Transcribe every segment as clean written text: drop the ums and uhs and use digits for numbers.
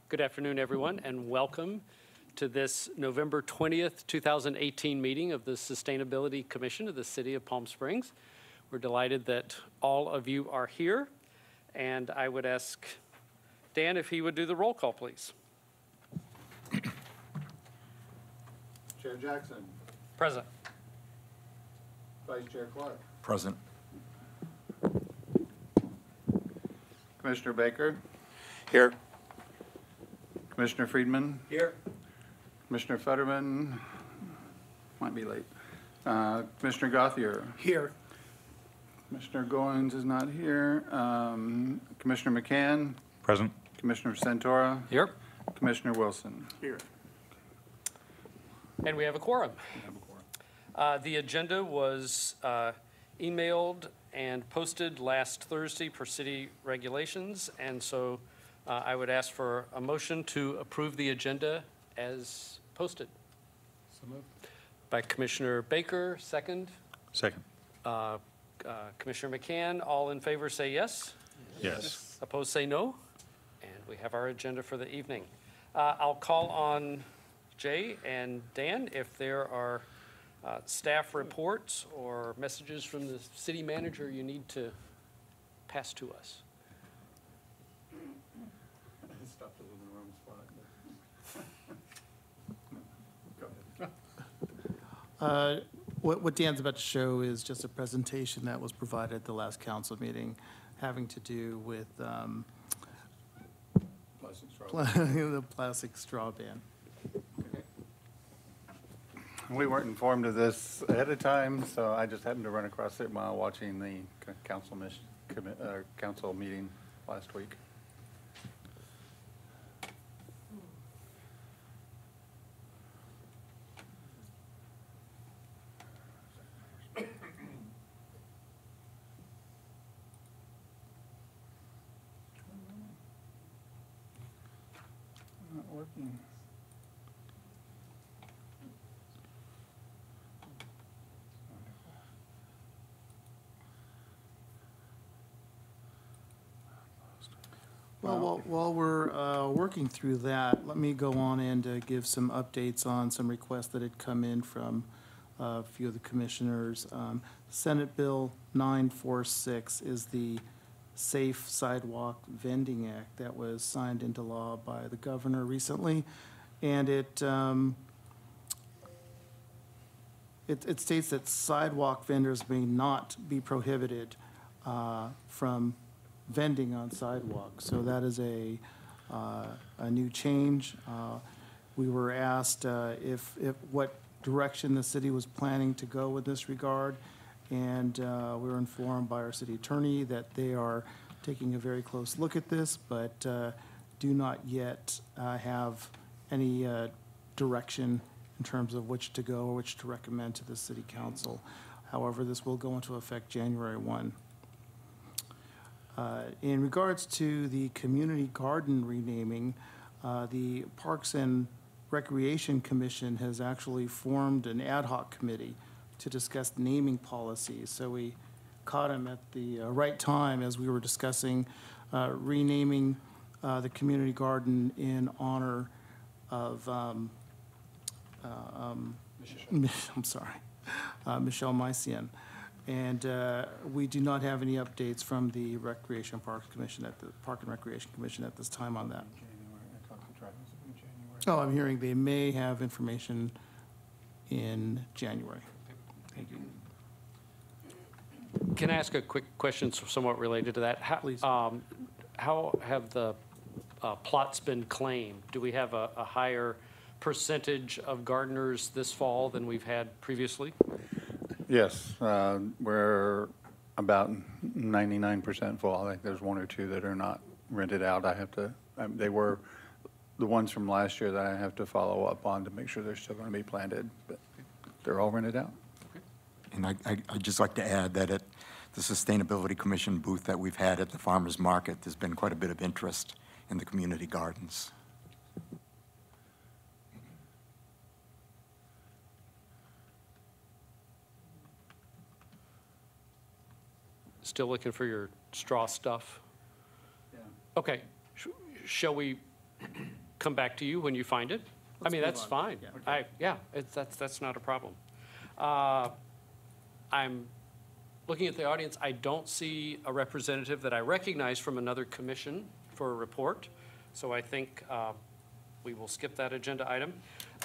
Good afternoon, everyone, and welcome to this November 20th, 2018 meeting of the Sustainability Commission of the City of Palm Springs. We're delighted that all of you are here, and I would ask Dan if he would do the roll call, please. Chair Jackson. Present. Vice Chair Clark. Present. Commissioner Baker. Here. Commissioner Friedman. Here. Commissioner Futterman. Might be late. Commissioner Gothier. Here. Commissioner Goins is not here. Commissioner McCann. Present. Commissioner Santora. Here. Commissioner Wilson. Here. And we have a quorum. The agenda was emailed and posted last Thursday per city regulations, and so I would ask for a motion to approve the agenda as posted. So moved. By Commissioner Baker, second. Second. Commissioner McCann, all in favor say yes. Yes. Opposed say no. And we have our agenda for the evening. I'll call on Jay and Dan if there are staff reports or messages from the city manager you need to pass to us. Stopped us in the wrong spot. Go ahead. What Dan's about to show is just a presentation that was provided at the last council meeting having to do with Plastic straw. the plastic straw ban. We weren't informed of this ahead of time, so I just happened to run across it while watching the council meeting last week. Not working. Well, while we're working through that, let me go on and give some updates on some requests that had come in from a few of the commissioners. Senate Bill 946 is the Safe Sidewalk Vending Act that was signed into law by the governor recently, and it states that sidewalk vendors may not be prohibited from vending on sidewalks. So that is a new change. We were asked if what direction the city was planning to go in this regard, and we were informed by our city attorney that they are taking a very close look at this, but do not yet have any direction in terms of which to go or which to recommend to the city council. However, this will go into effect January 1. In regards to the community garden renaming, the Parks and Recreation Commission has actually formed an ad hoc committee to discuss naming policies. So we caught him at the right time as we were discussing renaming the community garden in honor of, Michelle Mycian. And we do not have any updates from the Park and Recreation Commission at this time on that. I talked to Travis in January. Oh, I'm hearing they may have information in January. Thank you. Can I ask a quick question somewhat related to that? Please. How have the plots been claimed? Do we have a higher percentage of gardeners this fall than we've had previously? Yes, we're about 99% full. I think there's one or two that are not rented out. They were the ones from last year that I have to follow up on to make sure they're still going to be planted, but they're all rented out. And I'd just like to add that at the Sustainability Commission booth that we've had at the Farmers Market, there's been quite a bit of interest in the community gardens. Still looking for your straw stuff? Yeah. Okay. Shall we come back to you when you find it. I mean, move that's on. fine. Yeah. That's not a problem. I'm looking at the audience. I don't see a representative that I recognize from another commission for a report. So I think we will skip that agenda item.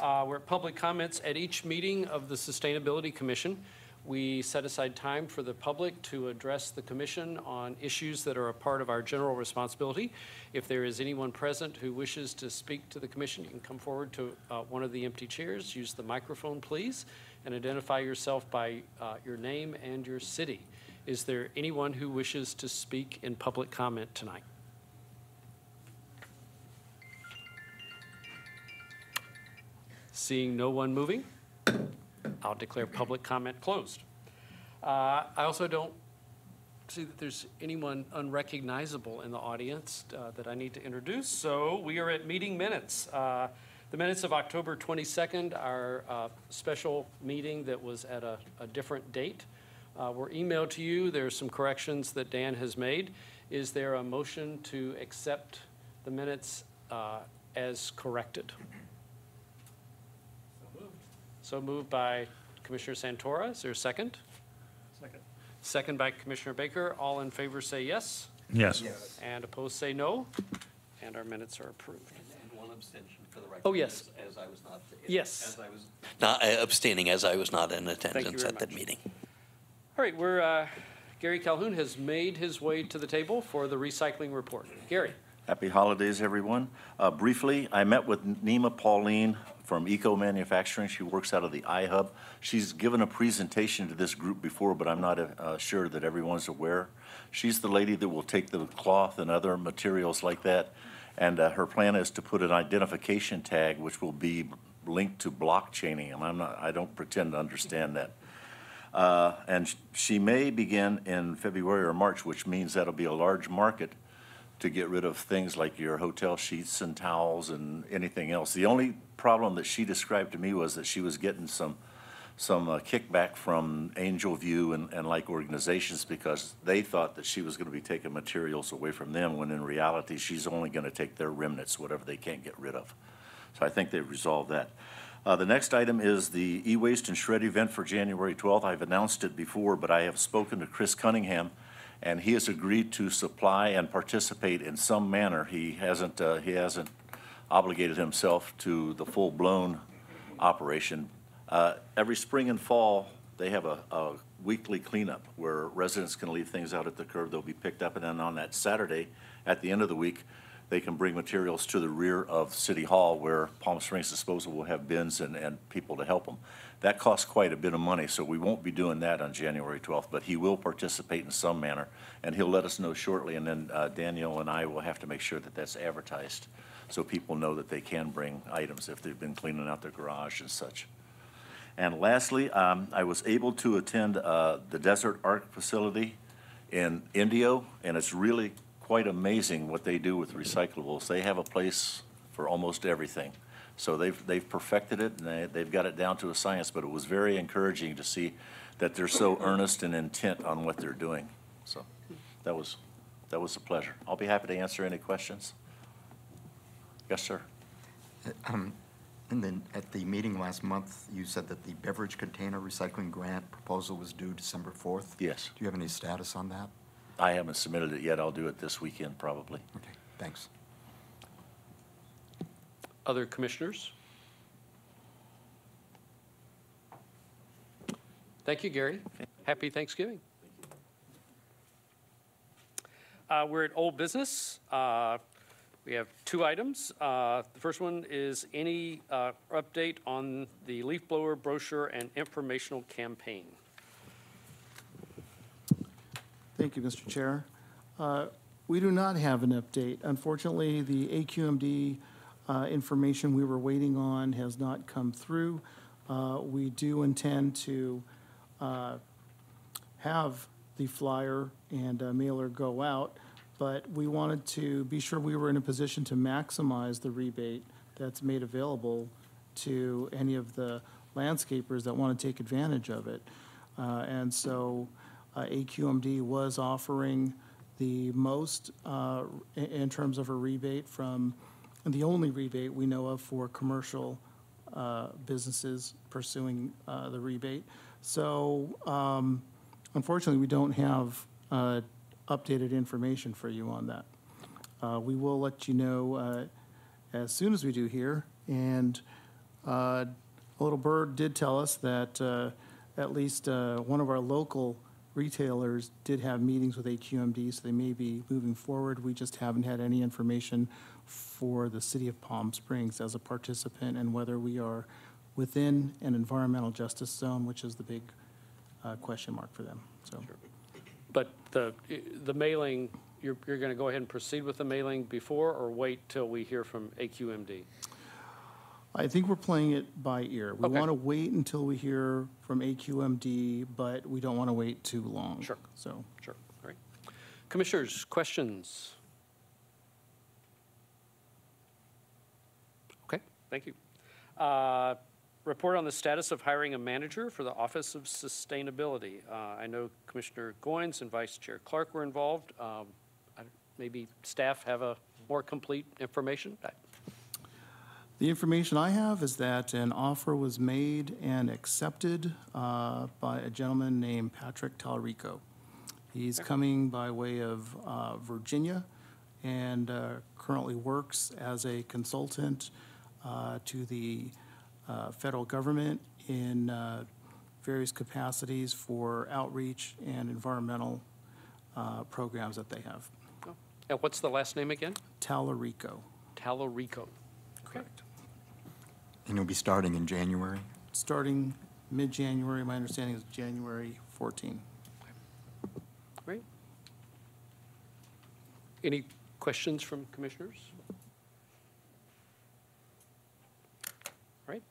We're at public comments. At each meeting of the Sustainability Commission, we set aside time for the public to address the commission on issues that are a part of our general responsibility. If there is anyone present who wishes to speak to the commission, you can come forward to one of the empty chairs. Use the microphone, please, and identify yourself by your name and your city. Is there anyone who wishes to speak in public comment tonight? Seeing no one moving, I'll declare public comment closed. I also don't see that there's anyone unrecognizable in the audience that I need to introduce, so we are at meeting minutes. The minutes of October 22nd, our special meeting that was at a different date, were emailed to you. There's some corrections that Dan has made. Is there a motion to accept the minutes as corrected? So moved by Commissioner Santora. Is there a second? Second. Second by Commissioner Baker. All in favor say yes. Yes. And opposed say no. And our minutes are approved. And one abstention for the record. Oh, yes. As I was not. Yes. As I was not abstaining, as I was not in attendance very at that much. meeting. All right, Gary Calhoun has made his way to the table for the recycling report. Gary. Happy holidays, everyone. Briefly, I met with Nima Pauline from Eco Manufacturing. She works out of the iHub. She's given a presentation to this group before, but I'm not sure that everyone's aware. She's the lady that will take the cloth and other materials like that, and her plan is to put an identification tag which will be linked to blockchaining, and I don't pretend to understand that. And she may begin in February or March, which means that'll be a large market to get rid of things like your hotel sheets and towels and anything else. The only problem that she described to me was that she was getting some kickback from Angel View and like organizations because they thought that she was going to be taking materials away from them, when in reality she's only going to take their remnants, whatever they can't get rid of. So I think they've resolved that. The next item is the e-waste and shred event for January 12th. I've announced it before, but I have spoken to Chris Cunningham, and he has agreed to supply and participate in some manner. He hasn't obligated himself to the full-blown operation. Every spring and fall, they have a weekly cleanup where residents can leave things out at the curb. They'll be picked up, and then on that Saturday, at the end of the week, they can bring materials to the rear of City Hall where Palm Springs Disposal will have bins and people to help them. That costs quite a bit of money, so we won't be doing that on January 12th, but he will participate in some manner, and he'll let us know shortly, and then Daniel and I will have to make sure that that's advertised so people know that they can bring items if they've been cleaning out their garage and such. And lastly, I was able to attend the Desert Arc facility in Indio, and it's really quite amazing what they do with recyclables. They have a place for almost everything. So they've perfected it, and they've got it down to a science, but it was very encouraging to see that they're so earnest and intent on what they're doing. So that was a pleasure. I'll be happy to answer any questions. Yes, sir. And then at the meeting last month, you said that the beverage container recycling grant proposal was due December 4th. Yes. Do you have any status on that? I haven't submitted it yet. I'll do it this weekend probably. Okay, thanks. Other commissioners? Thank you, Gary. Happy Thanksgiving. We're at old business. We have two items. The first one is any update on the leaf blower brochure and informational campaign. Thank you, Mr. Chair. We do not have an update. Unfortunately, the AQMD information we were waiting on has not come through. We do intend to have the flyer and mailer go out, but we wanted to be sure we were in a position to maximize the rebate that's made available to any of the landscapers that want to take advantage of it. And so AQMD was offering the most in terms of a rebate from the only rebate we know of for commercial businesses pursuing the rebate. So unfortunately, we don't have updated information for you on that. We will let you know as soon as we do here. And a little bird did tell us that at least one of our local retailers did have meetings with AQMD, so they may be moving forward. We just haven't had any information for the city of Palm Springs as a participant and whether we are within an environmental justice zone, which is the big question mark for them. So, But the mailing, you're going to go ahead and proceed with the mailing before or wait till we hear from AQMD? I think we're playing it by ear. We Okay. want to wait until we hear from AQMD, but we don't want to wait too long. Sure. So, Sure, all right. Commissioners, questions? Okay, thank you. Report on the status of hiring a manager for the Office of Sustainability. I know Commissioner Goins and Vice Chair Clark were involved. Maybe staff have a more complete information? the information I have is that an offer was made and accepted by a gentleman named Patrick Talrico. He's coming by way of Virginia and currently works as a consultant to the federal government in various capacities for outreach and environmental programs that they have. Oh. And what's the last name again? Talarico. Talarico. Correct. And you'll be starting in January? Starting mid-January, my understanding is January 14. Great. Any questions from commissioners? All right.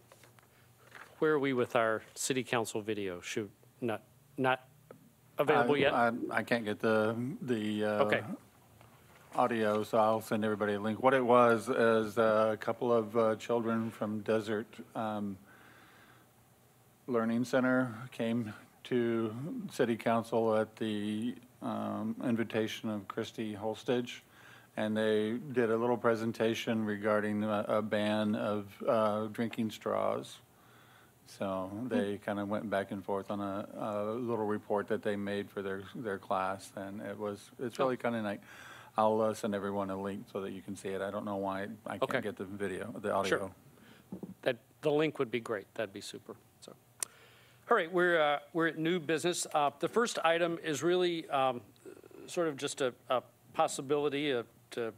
Where are we with our city council video? Shoot, not available yet? I can't get the Okay. audio, so I'll send everybody a link. What it was is a couple of children from Desert Learning Center came to city council at the invitation of Christy Holstage, and they did a little presentation regarding a ban of drinking straws. So they kind of went back and forth on a little report that they made for their class, and it's really kind of nice. I'll send everyone a link so that you can see it. I don't know why I Okay. can't get the video, the audio. Sure. The link would be great. That'd be super. So, all right, we're at new business. The first item is really sort of just a possibility to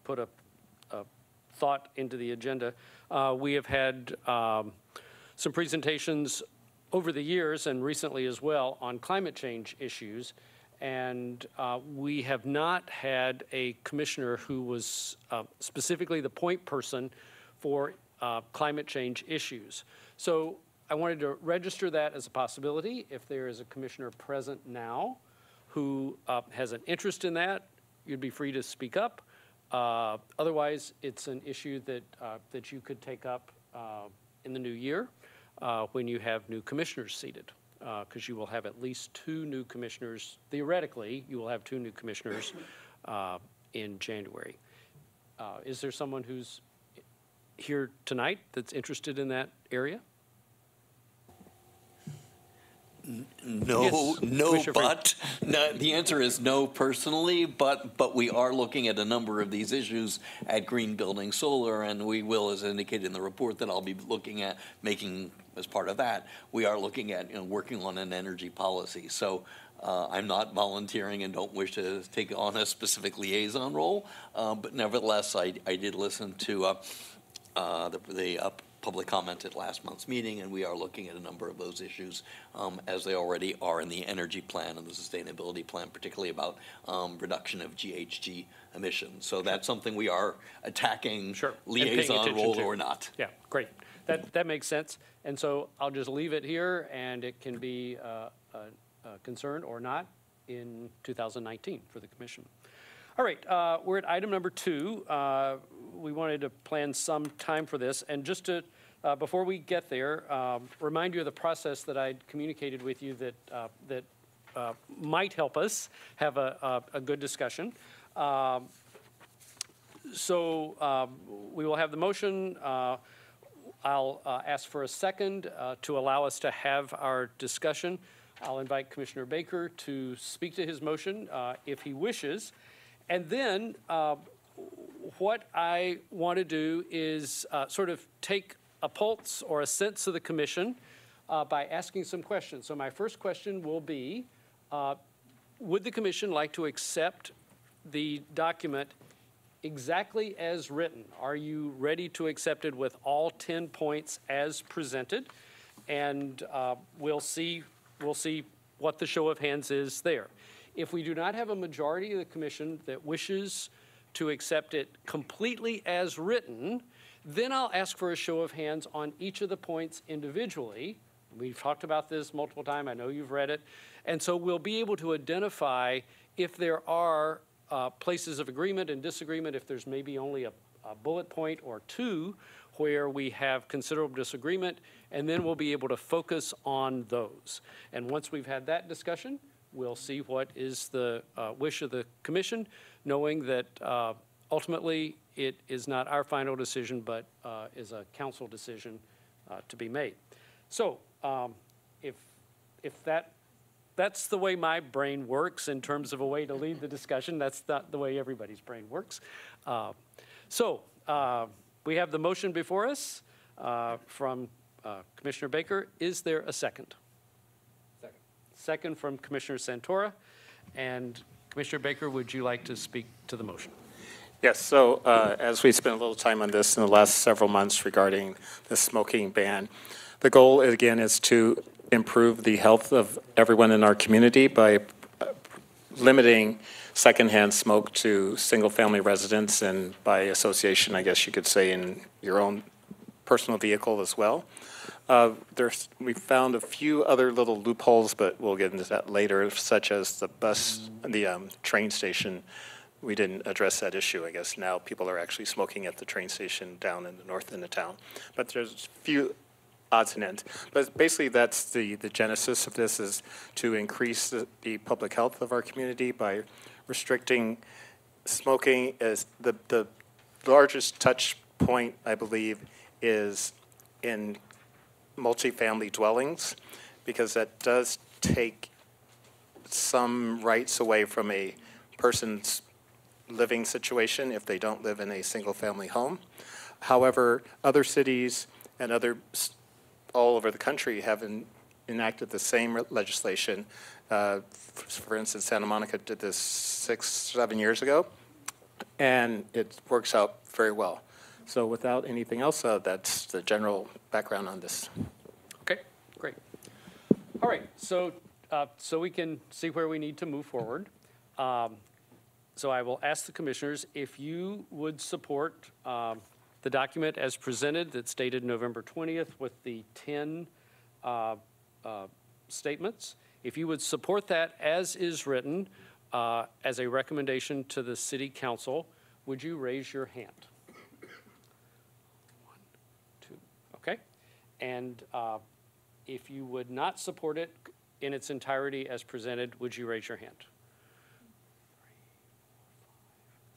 put a thought into the agenda. We have had some presentations over the years and recently as well on climate change issues. And we have not had a commissioner who was specifically the point person for climate change issues. So I wanted to register that as a possibility. If there is a commissioner present now who has an interest in that, you'd be free to speak up. Otherwise, it's an issue that you could take up in the new year when you have new commissioners seated. Because you will have at least 2 new commissioners. Theoretically, you will have 2 new commissioners in January. Is there someone who's here tonight that's interested in that area? No, Yes, no, Commissioner but no, the answer is no personally, but we are looking at a number of these issues at Green Building Solar, and we will, as indicated in the report that I'll be looking at making as part of that, we are looking at working on an energy policy. So I'm not volunteering and don't wish to take on a specific liaison role, but nevertheless, I did listen to the public comment at last month's meeting, and we are looking at a number of those issues as they already are in the energy plan and the sustainability plan, particularly about reduction of GHG emissions. So that's something we are attacking, Sure. And paying liaison attention role to. or not. Yeah, great. That makes sense. And so I'll just leave it here, and it can be a concern or not in 2019 for the commission. All right, we're at item number 2. We wanted to plan some time for this, and just to, before we get there, remind you of the process that I communicated with you that might help us have a good discussion. We will have the motion. I'll ask for a second to allow us to have our discussion. I'll invite Commissioner Baker to speak to his motion if he wishes. And then what I want to do is sort of take a pulse or a sense of the commission by asking some questions. So my first question will be, would the commission like to accept the document exactly as written? Are you ready to accept it with all 10 points as presented? And we'll see what the show of hands is there. If we do not have a majority of the commission that wishes to accept it completely as written, then I'll ask for a show of hands on each of the points individually. We've talked about this multiple times. I know you've read it. And so we'll be able to identify if there are places of agreement and disagreement, if there's maybe only a bullet point or two where we have considerable disagreement, and then we'll be able to focus on those. And once we've had that discussion, we'll see what is the wish of the commission, knowing that ultimately it is not our final decision, but is a council decision to be made. So if that's the way my brain works in terms of a way to lead the discussion. That's not the way everybody's brain works. We have the motion before us from Commissioner Baker. Is there a second? Second. Second from Commissioner Santora. And Commissioner Baker, would you like to speak to the motion? Yes, so as we spent a little time on this in the last several months regarding the smoking ban, the goal, again, is to improve the health of everyone in our community by limiting secondhand smoke to single-family residents and by association, I guess you could say, in your own personal vehicle as well. We found a few other little loopholes, but we'll get into that later, such as the train station. We didn't address that issue. I guess now people are actually smoking at the train station down in the north end of town. But there's a few odds and ends. But basically that's the genesis of this, is to increase the public health of our community by restricting smoking. As the largest touch point, I believe, is in multifamily dwellings, because that does take some rights away from a person's living situation if they don't live in a single-family home. However, other cities and all over the country have enacted the same legislation. For instance, Santa Monica did this 6-7 years ago, and it works out very well. So without anything else, that's the general background on this. Okay, great. All right, so we can see where we need to move forward. So I will ask the commissioners if you would support the document as presented that's dated November 20th with the 10 statements. If you would support that as is written as a recommendation to the city council, would you raise your hand? 1, 2, okay. And if you would not support it in its entirety as presented, would you raise your hand? 3, 4,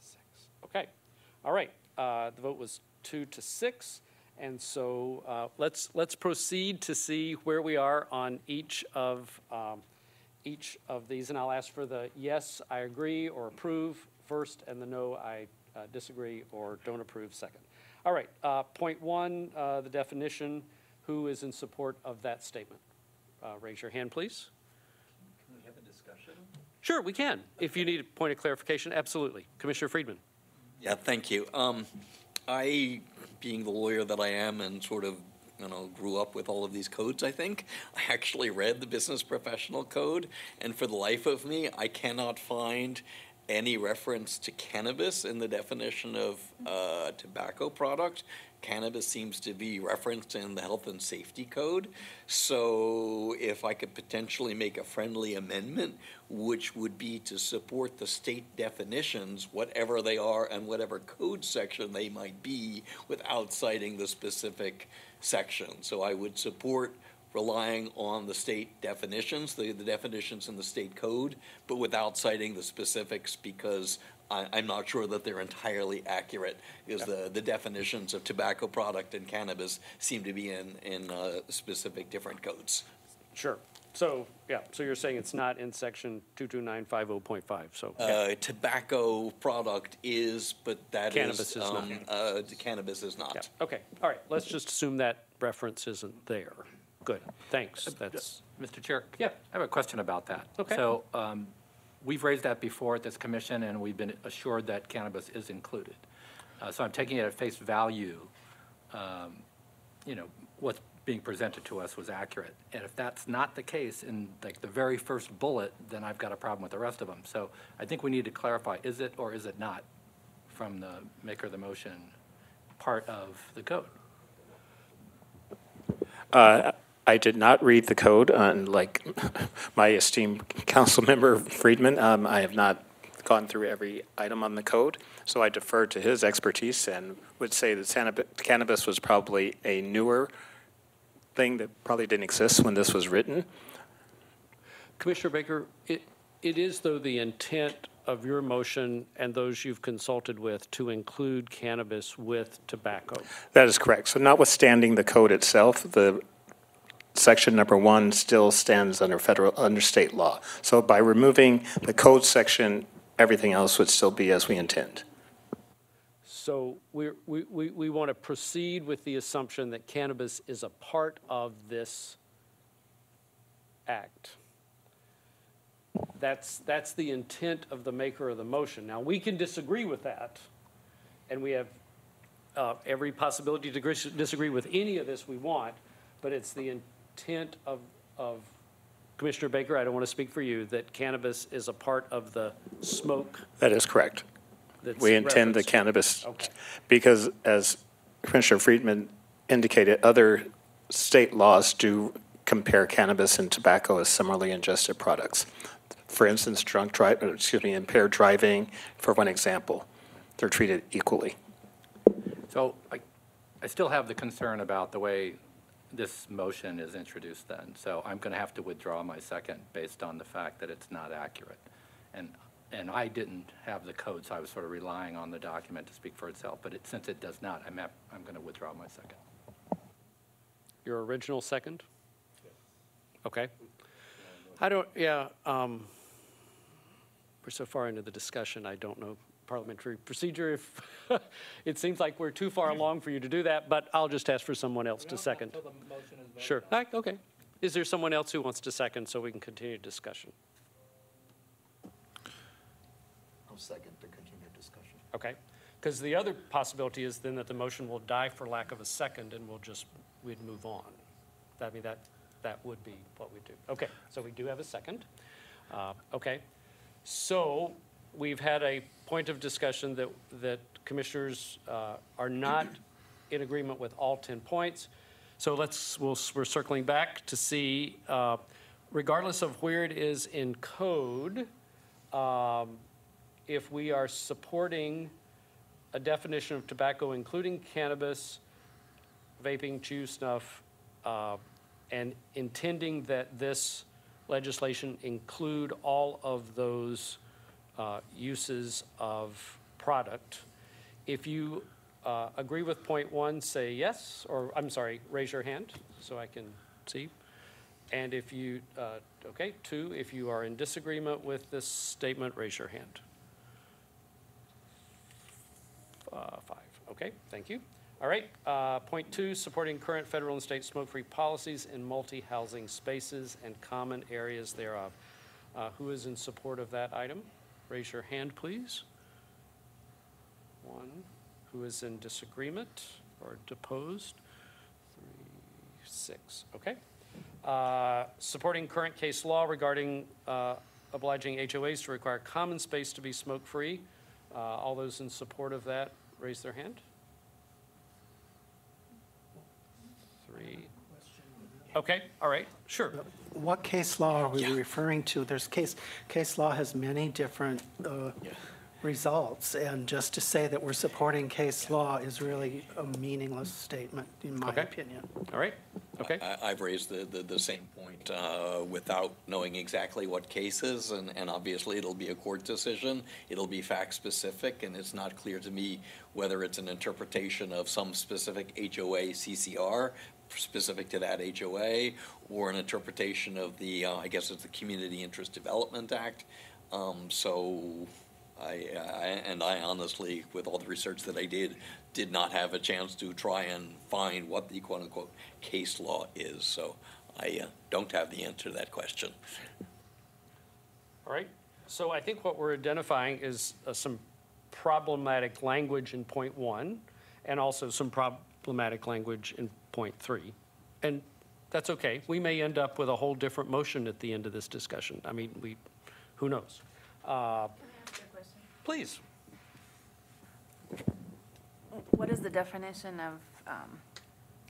5, 6. Okay. All right. The vote was 2-6, and so let's proceed to see where we are on each of these, and I'll ask for the yes, I agree or approve first, and the no, I disagree or don't approve second. All right, point 1, the definition. Who is in support of that statement? Raise your hand, please. Can we have a discussion? Sure, we can. If you need a point of clarification, absolutely. Commissioner Friedman. Yeah, thank you. I, being the lawyer that I am and sort of, grew up with all of these codes, I think, I actually read the Business Professional Code, and for the life of me, I cannot find any reference to cannabis in the definition of tobacco product. Cannabis seems to be referenced in the Health and Safety Code. So if I could potentially make a friendly amendment, which would be to support the state definitions, whatever they are and whatever code section they might be, without citing the specific section. So I would support relying on the state definitions, the definitions in the state code, but without citing the specifics, because I'm not sure that they're entirely accurate, because the definitions of tobacco product and cannabis seem to be in specific different codes. Sure. So, yeah, so you're saying it's not in section 22950.5, so. yeah. Tobacco product is, but that Cannabis is not. Cannabis is not. Yeah, okay, all right, let's just assume that reference isn't there. Good, thanks, that's, Mr. Chair? Yeah. I have a question about that. Okay. So we've raised that before at this commission, and we've been assured that cannabis is included. So I'm taking it at face value, what's being presented to us was accurate. And if that's not the case in like the very first bullet, then I've got a problem with the rest of them. So I think we need to clarify, is it or is it not, from the maker of the motion, part of the code? I did not read the code, unlike my esteemed council member Friedman. I have not gone through every item on the code, so I defer to his expertise and would say that cannabis was probably a newer thing that probably didn't exist when this was written. Commissioner Baker, it is, though, the intent of your motion and those you've consulted with to include cannabis with tobacco. That is correct. So notwithstanding the code itself, the section number 1 still stands under state law. So by removing the code section, everything else would still be as we intend. So we want to proceed with the assumption that cannabis is a part of this act. That's the intent of the maker of the motion. Now, we can disagree with that, and we have every possibility to disagree with any of this we want, but it's the intent of Commissioner Baker, I don't want to speak for you, that cannabis is a part of the smoke. That is correct. That's We intend the referenced. cannabis, Okay. because as Commissioner Friedman indicated, other state laws do compare cannabis and tobacco as similarly ingested products. For instance, impaired driving, for one example, they're treated equally. So I still have the concern about the way this motion is introduced then. So I'm going to have to withdraw my second based on the fact that it's not accurate. And I didn't have the code, so I was sort of relying on the document to speak for itself. But since it does not, I'm going to withdraw my second. Your original second? Okay. We're so far into the discussion, I don't know parliamentary procedure. If it seems like we're too far along for you to do that, but I'll just ask for someone else to second. Sure, okay. Is there someone else who wants to second so we can continue discussion? I'll second to continue discussion. Okay, because the other possibility is then that the motion will die for lack of a second and we'd move on. That would be what we do. Okay, so we do have a second. Okay, so we've had a point of discussion that commissioners are not in agreement with all 10 points. So we're circling back to see, regardless of where it is in code, if we are supporting a definition of tobacco, including cannabis, vaping, chew, snuff, and intending that this legislation include all of those uses of product. If you agree with point 1, say yes, or I'm sorry, raise your hand so I can see. And if you, okay, 2, if you are in disagreement with this statement, raise your hand. 5, okay, thank you. All right, point 2, supporting current federal and state smoke-free policies in multi-housing spaces and common areas thereof. Who is in support of that item? Raise your hand, please. 1. Who is in disagreement or deposed? 3, 6, okay. Supporting current case law regarding obliging HOAs to require common space to be smoke-free. All those in support of that, raise their hand. 3. Okay, all right, sure. What case law are we referring to? There's case law has many different results, and just to say that we're supporting case law is really a meaningless statement, in my opinion. All right, Okay. I've raised the same point without knowing exactly what cases, and obviously it'll be a court decision. It'll be fact-specific, and it's not clear to me whether it's an interpretation of some specific HOA CCR specific to that HOA, or an interpretation of the, I guess it's the Community Interest Development Act. So I honestly, with all the research that I did not have a chance to try and find what the quote-unquote case law is. So I don't have the answer to that question. All right. So I think what we're identifying is some problematic language in point 1, and also some problematic language in point 3. And that's okay. We may end up with a whole different motion at the end of this discussion. I mean, who knows? Can I ask you a question? Please. What is the definition of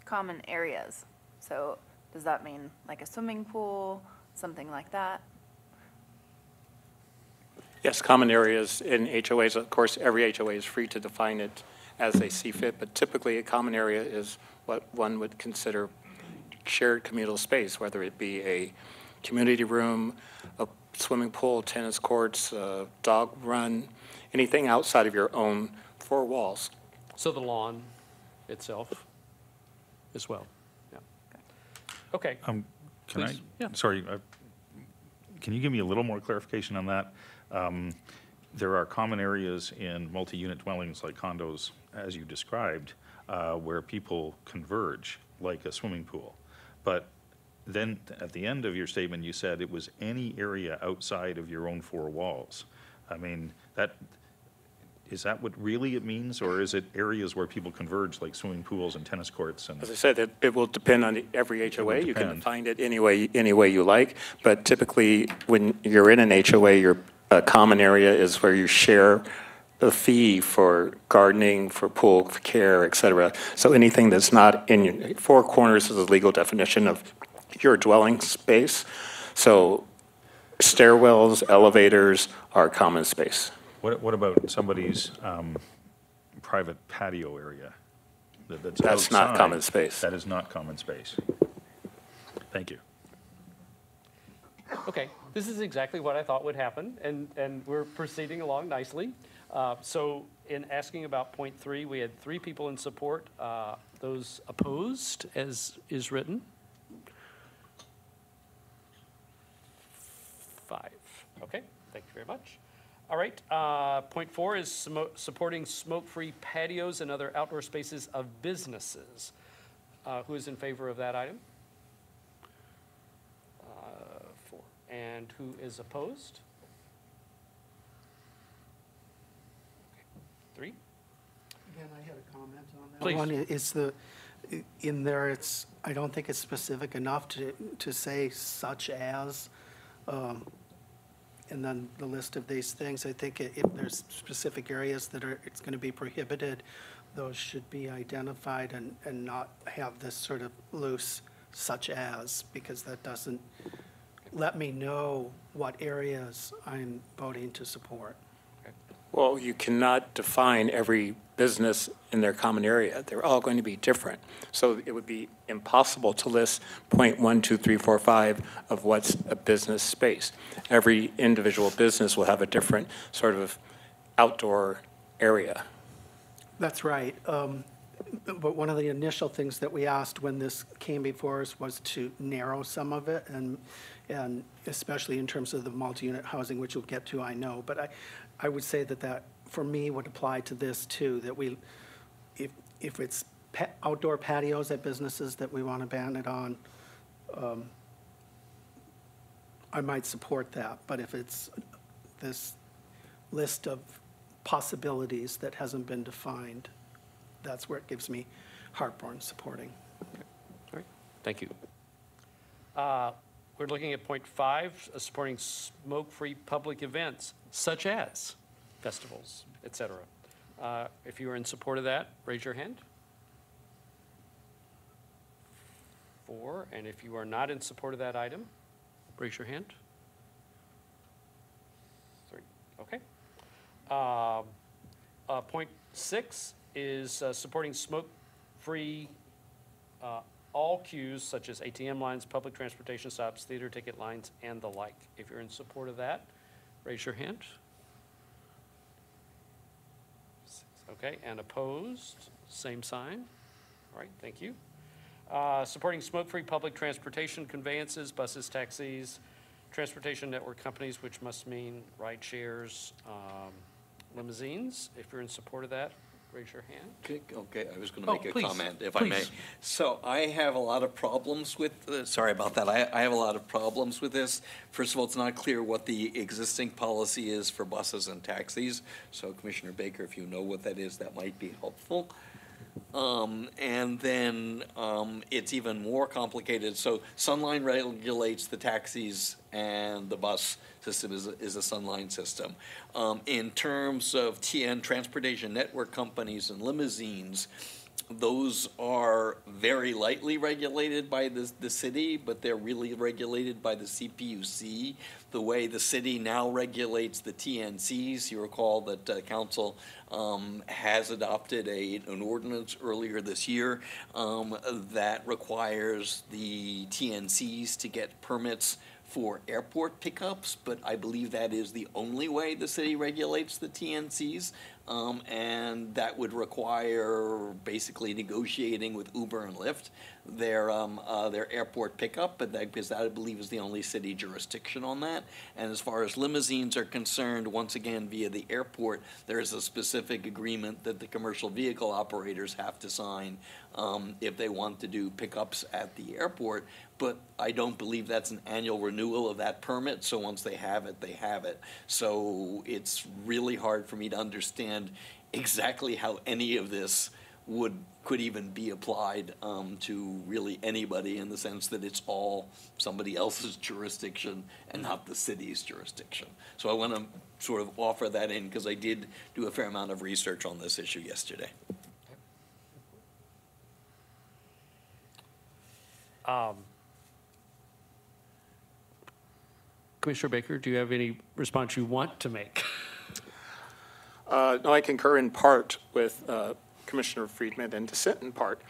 common areas? So does that mean like a swimming pool, something like that? Yes, common areas in HOAs, of course, every HOA is free to define it as they see fit, but typically a common area is what one would consider shared communal space, whether it be a community room, a swimming pool, tennis courts, a dog run, anything outside of your own 4 walls. So the lawn itself as well. Yeah. Okay. Can Please. I? Yeah. Sorry. Can you give me a little more clarification on that? There are common areas in multi-unit dwellings like condos, as you described, where people converge, like a swimming pool. But then at the end of your statement, you said it was any area outside of your own 4 walls. I mean, is that what really it means, or is it areas where people converge, like swimming pools and tennis courts? And As I said, it will depend on every HOA. You can depend. define it any way you like, but typically when you're in an HOA, your common area is where you share the fee for gardening, for pool care, et cetera. So anything that's not in your 4 corners is the legal definition of your dwelling space. So stairwells, elevators are common space. what about somebody's private patio area? That's not outside? common space. That is not common space. Thank you. Okay, this is exactly what I thought would happen, and we're proceeding along nicely. So in asking about point 3, we had 3 people in support. Those opposed, as is written? 5. Okay, thank you very much. All right, point 4 is supporting smoke-free patios and other outdoor spaces of businesses. Who is in favor of that item? 4. And who is opposed? 3. Again, I had a comment on that. Please. One is in there, I don't think it's specific enough to say such as, and then the list of these things. I think if there's specific areas that it's going to be prohibited, those should be identified and not have this sort of loose such as, because that doesn't let me know what areas I'm voting to support. Well, you cannot define every business in their common area. They're all going to be different. So it would be impossible to list point 1, 2, 3, 4, 5 of what's a business space. Every individual business will have a different sort of outdoor area. That's right. But one of the initial things that we asked when this came before us was to narrow some of it, and especially in terms of the multi-unit housing, which we'll get to, I know. But I would say that for me, would apply to this too, that if it's outdoor patios at businesses that we want to ban it on, I might support that. But if it's this list of possibilities that hasn't been defined, that's where it gives me heartburn supporting. All right, thank you. We're looking at point 5, supporting smoke-free public events, such as festivals, et cetera. If you are in support of that, raise your hand. 4, and if you are not in support of that item, raise your hand. 3, okay. Point 6 is supporting smoke-free all queues such as ATM lines, public transportation stops, theater ticket lines, and the like. If you're in support of that, raise your hand. Okay, and opposed, same sign. All right, thank you. Supporting smoke-free public transportation conveyances, buses, taxis, transportation network companies, which must mean ride shares, limousines. If you're in support of that, raise your hand. Okay, I was going Oh, to make a please, comment, if I may. please. So I have a lot of problems with, sorry about that, I have a lot of problems with this. First of all, it's not clear what the existing policy is for buses and taxis. So Commissioner Baker, if you know what that is, that might be helpful. And then it's even more complicated. So Sunline regulates the taxis, and the bus system is a Sunline system. In terms of TN, transportation network companies and limousines, those are very lightly regulated by the city, but they're really regulated by the CPUC. The way the city now regulates the TNCs, you recall that council has adopted an ordinance earlier this year that requires the TNCs to get permits for airport pickups, but I believe that is the only way the city regulates the TNCs. And that would require basically negotiating with Uber and Lyft their airport pickup, but because that I believe is the only city jurisdiction on that. And as far as limousines are concerned, once again via the airport, there is a specific agreement that the commercial vehicle operators have to sign if they want to do pickups at the airport. But I don't believe that's an annual renewal of that permit, so once they have it, they have it. So it's really hard for me to understand exactly how any of this could even be applied to really anybody, in the sense that it's all somebody else's jurisdiction and not the city's jurisdiction. So I want to sort of offer that in, because I did do a fair amount of research on this issue yesterday. Commissioner Baker, do you have any response you want to make? No, I concur in part with Commissioner Friedman and dissent in part.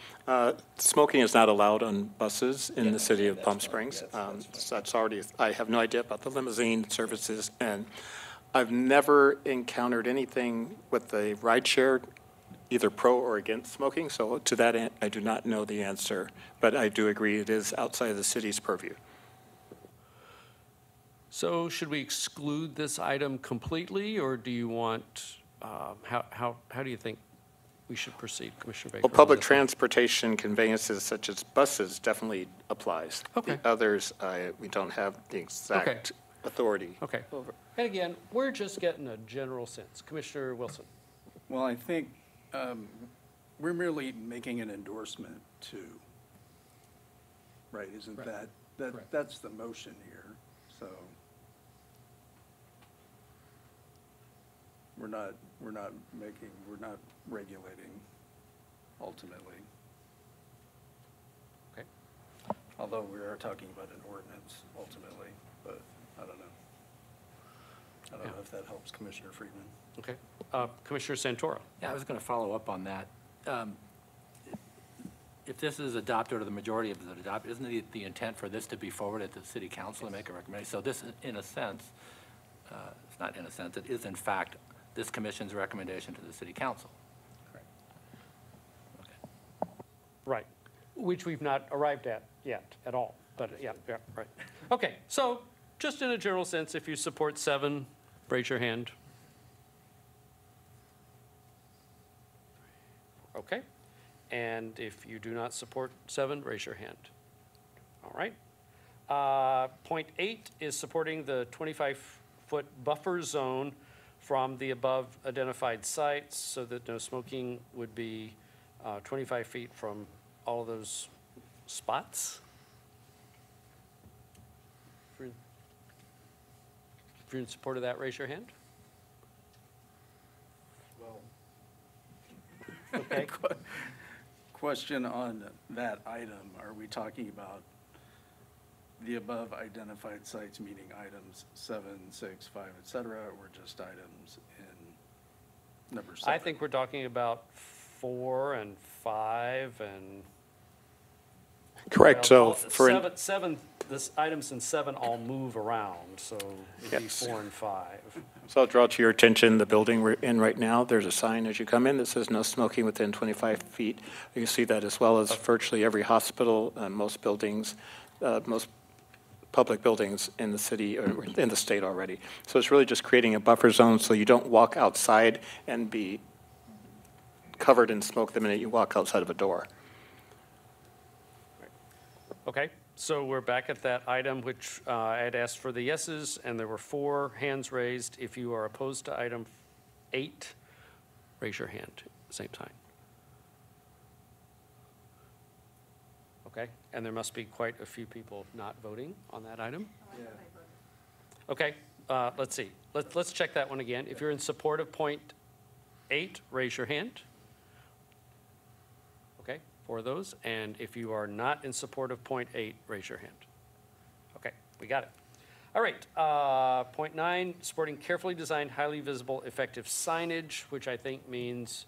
Smoking is not allowed on buses in the city of Palm Springs. So that's already, I have no idea about the limousine services, and I've never encountered anything with the rideshare, either pro or against smoking. So to that end, I do not know the answer, but I do agree it is outside of the city's purview. So should we exclude this item completely, or do you want, how do you think we should proceed, Commissioner Baker? Well, public transportation conveyances such as buses definitely applies. Okay. The others, we don't have the exact authority. Okay. Over. And again, we're just getting a general sense. Commissioner Wilson. Well, I think we're merely making an endorsement to, right, isn't Right. That's the motion here, so. We're not regulating ultimately. Okay. Although we are talking about an ordinance ultimately, but I don't know. I don't know if that helps Commissioner Friedman. Okay. Commissioner Santora. Yeah, I was going to follow up on that. If this is adopted, or the majority of it adopted, isn't the intent for this to be forwarded to the city council and make a recommendation? So this, in a sense, it's not in a sense, it is in fact this commission's recommendation to the city council. Correct. Okay. Right, which we've not arrived at yet at all, but yeah, right. Okay, so just in a general sense, if you support 7, raise your hand. Okay, and if you do not support 7, raise your hand. All right. Point 8 is supporting the 25-foot buffer zone from the above identified sites, so that no smoking would be 25 feet from all of those spots. If you're in support of that, raise your hand. Well. Okay. Question on that item, are we talking about the above identified sites, meaning items 7, 6, 5, et cetera, or just items in number 7? I think we're talking about 4 and 5 and Correct, Well, so for, seven, this items in 7 all move around, so it'd be Yes. 4 and 5. so I'll draw to your attention the building we're in right now. There's a sign as you come in that says no smoking within 25 feet. You can see that as well as virtually every hospital, most buildings, most public buildings in the city or in the state already. So it's really just creating a buffer zone so you don't walk outside and be covered in smoke the minute you walk outside of a door. Okay, so we're back at that item which I had asked for the yeses, and there were 4 hands raised. If you are opposed to item 8, raise your hand at the same time. Okay, and there must be quite a few people not voting on that item. Okay, let's see. Let's check that one again. If you're in support of point 8, raise your hand. Okay, 4 of those. And if you are not in support of point 8, raise your hand. Okay, we got it. All right, point 9, supporting carefully designed, highly visible, effective signage, which I think means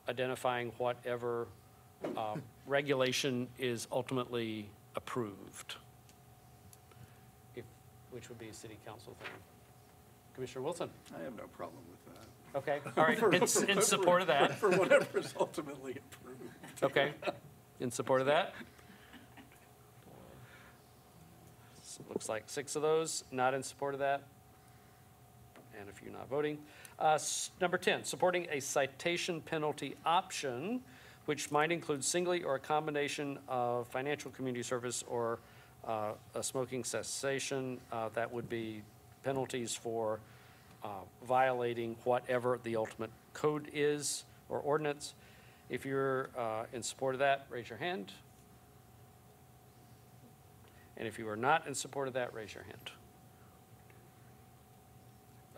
identifying whatever regulation is ultimately approved, which would be a city council thing. Commissioner Wilson? I have no problem with that. Okay, all right, in support of that. For whatever is ultimately approved. Okay, in support of that. Looks like 6 of those, not in support of that. And a few not voting. Number 10, supporting a citation penalty option, which might include singly or a combination of financial community service or a smoking cessation. That would be penalties for violating whatever the ultimate code is or ordinance. If you're in support of that, raise your hand. And if you are not in support of that, raise your hand.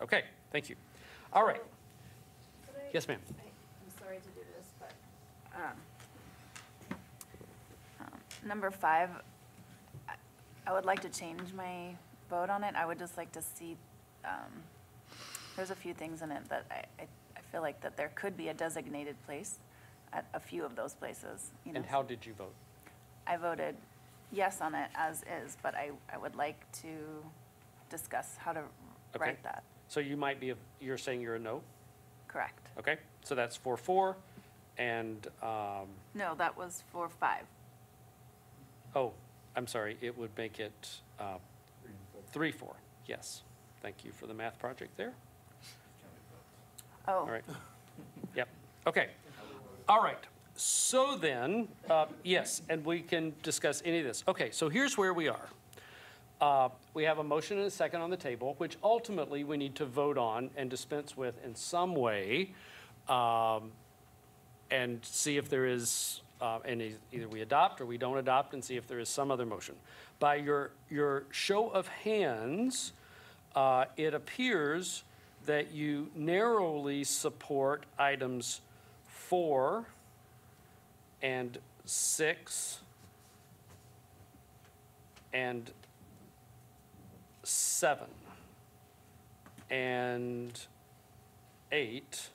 Okay, thank you. All right. Yes, ma'am. I'm sorry to do this, but number 5, I would like to change my vote on it. I would just like to see, there's a few things in it that I feel like that there could be a designated place at a few of those places. You know? And how did you vote? I voted yes on it as is, but I would like to discuss how to Okay. write that. So you might be, you're saying you're a no? Correct. Okay, so that's 4-4, and, No, that was for 5. oh, I'm sorry, it would make it 3-4, yes. Thank you for the math project there. Oh. All right, yep, okay. All right, so then, yes, and we can discuss any of this. Okay, so here's where we are. We have a motion and a second on the table, which ultimately we need to vote on and dispense with in some way, and see if there is, and either we adopt or we don't adopt, and see if there is some other motion. By your show of hands, it appears that you narrowly support items 4 and 6 and 7 and 8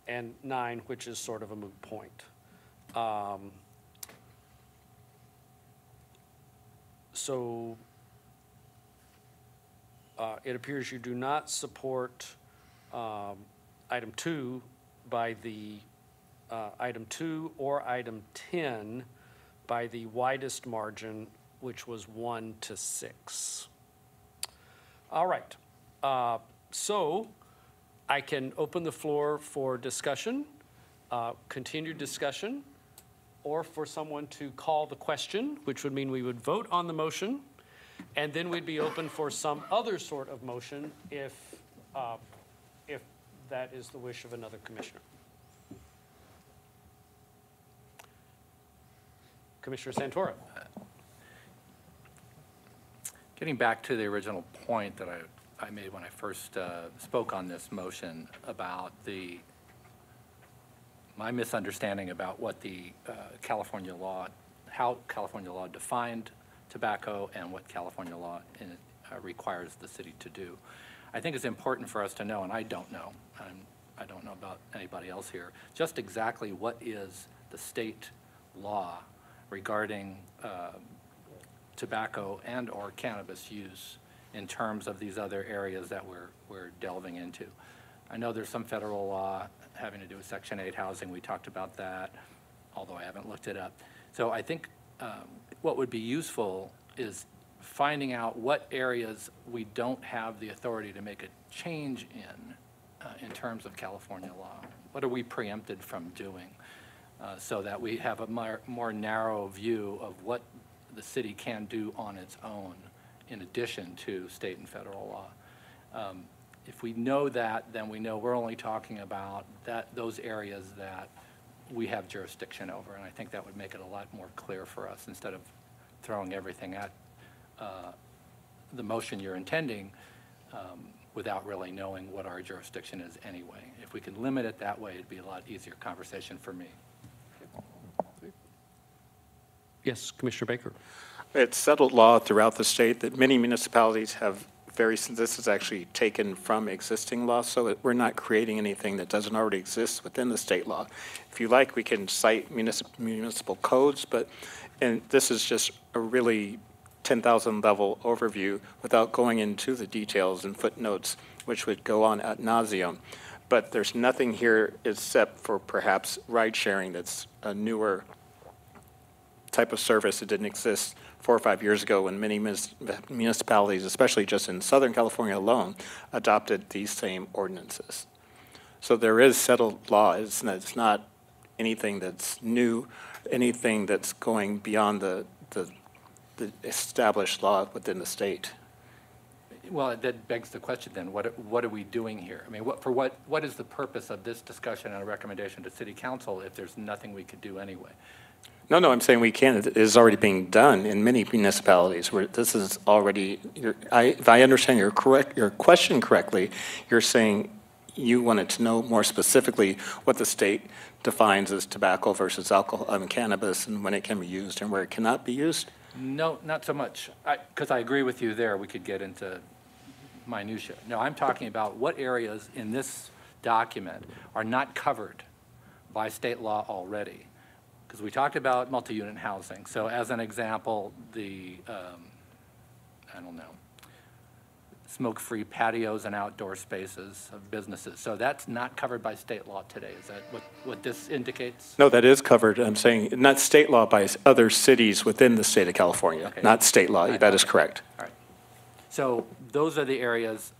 and 9, which is sort of a moot point. So it appears you do not support item 2 by the item 2 or item 10 by the widest margin, which was 1 to 6. All right, so I can open the floor for discussion, continued discussion, or for someone to call the question, which would mean we would vote on the motion, and then we'd be open for some other sort of motion if that is the wish of another commissioner. Commissioner Santora. Getting back to the original point that I made when I first spoke on this motion about my misunderstanding about what the California law, how California law defined tobacco and what California law requires the city to do. I think it's important for us to know, and I don't know, I don't know about anybody else here, just exactly what is the state law regarding tobacco and/or cannabis use in terms of these other areas that we're delving into. I know there's some federal law having to do with Section 8 housing. We talked about that, although I haven't looked it up. So I think what would be useful is finding out what areas we don't have the authority to make a change in terms of California law. What are we preempted from doing so that we have a more narrow view of what the city can do on its own in addition to state and federal law. If we know that, then we know we're only talking about those areas that we have jurisdiction over, and I think that would make it a lot more clear for us instead of throwing everything at the motion you're intending without really knowing what our jurisdiction is anyway. If we could limit it that way, it'd be a lot easier conversation for me. Yes, Commissioner Baker. It's settled law throughout the state that many municipalities have this is actually taken from existing law, so we're not creating anything that doesn't already exist within the state law. If you like, we can cite municipal codes, and this is just a really 10,000 level overview without going into the details and footnotes, which would go on ad nauseum. But there's nothing here except for perhaps ride sharing that's a newer type of service that didn't exist 4 or 5 years ago when many municipalities, especially just in Southern California alone, adopted these same ordinances. So there is settled law. It's not anything that's new, anything that's going beyond the established law within the state. Well, that begs the question then, what are we doing here? I mean, what is the purpose of this discussion and a recommendation to City Council if there's nothing we could do anyway? No, I'm saying we can. It is already being done in many municipalities where this is already, if I understand your question correctly, you're saying you wanted to know more specifically what the state defines as tobacco versus alcohol and cannabis and when it can be used and where it cannot be used? No, not so much, because I agree with you there. We could get into minutia. No, I'm talking about what areas in this document are not covered by state law already. Because we talked about multi-unit housing. So as an example, the, smoke-free patios and outdoor spaces of businesses. So that's not covered by state law today. Is that what this indicates? No, that is covered. I'm saying not state law by other cities within the state of California, Okay. not state law. That is correct. All right. So those are the areas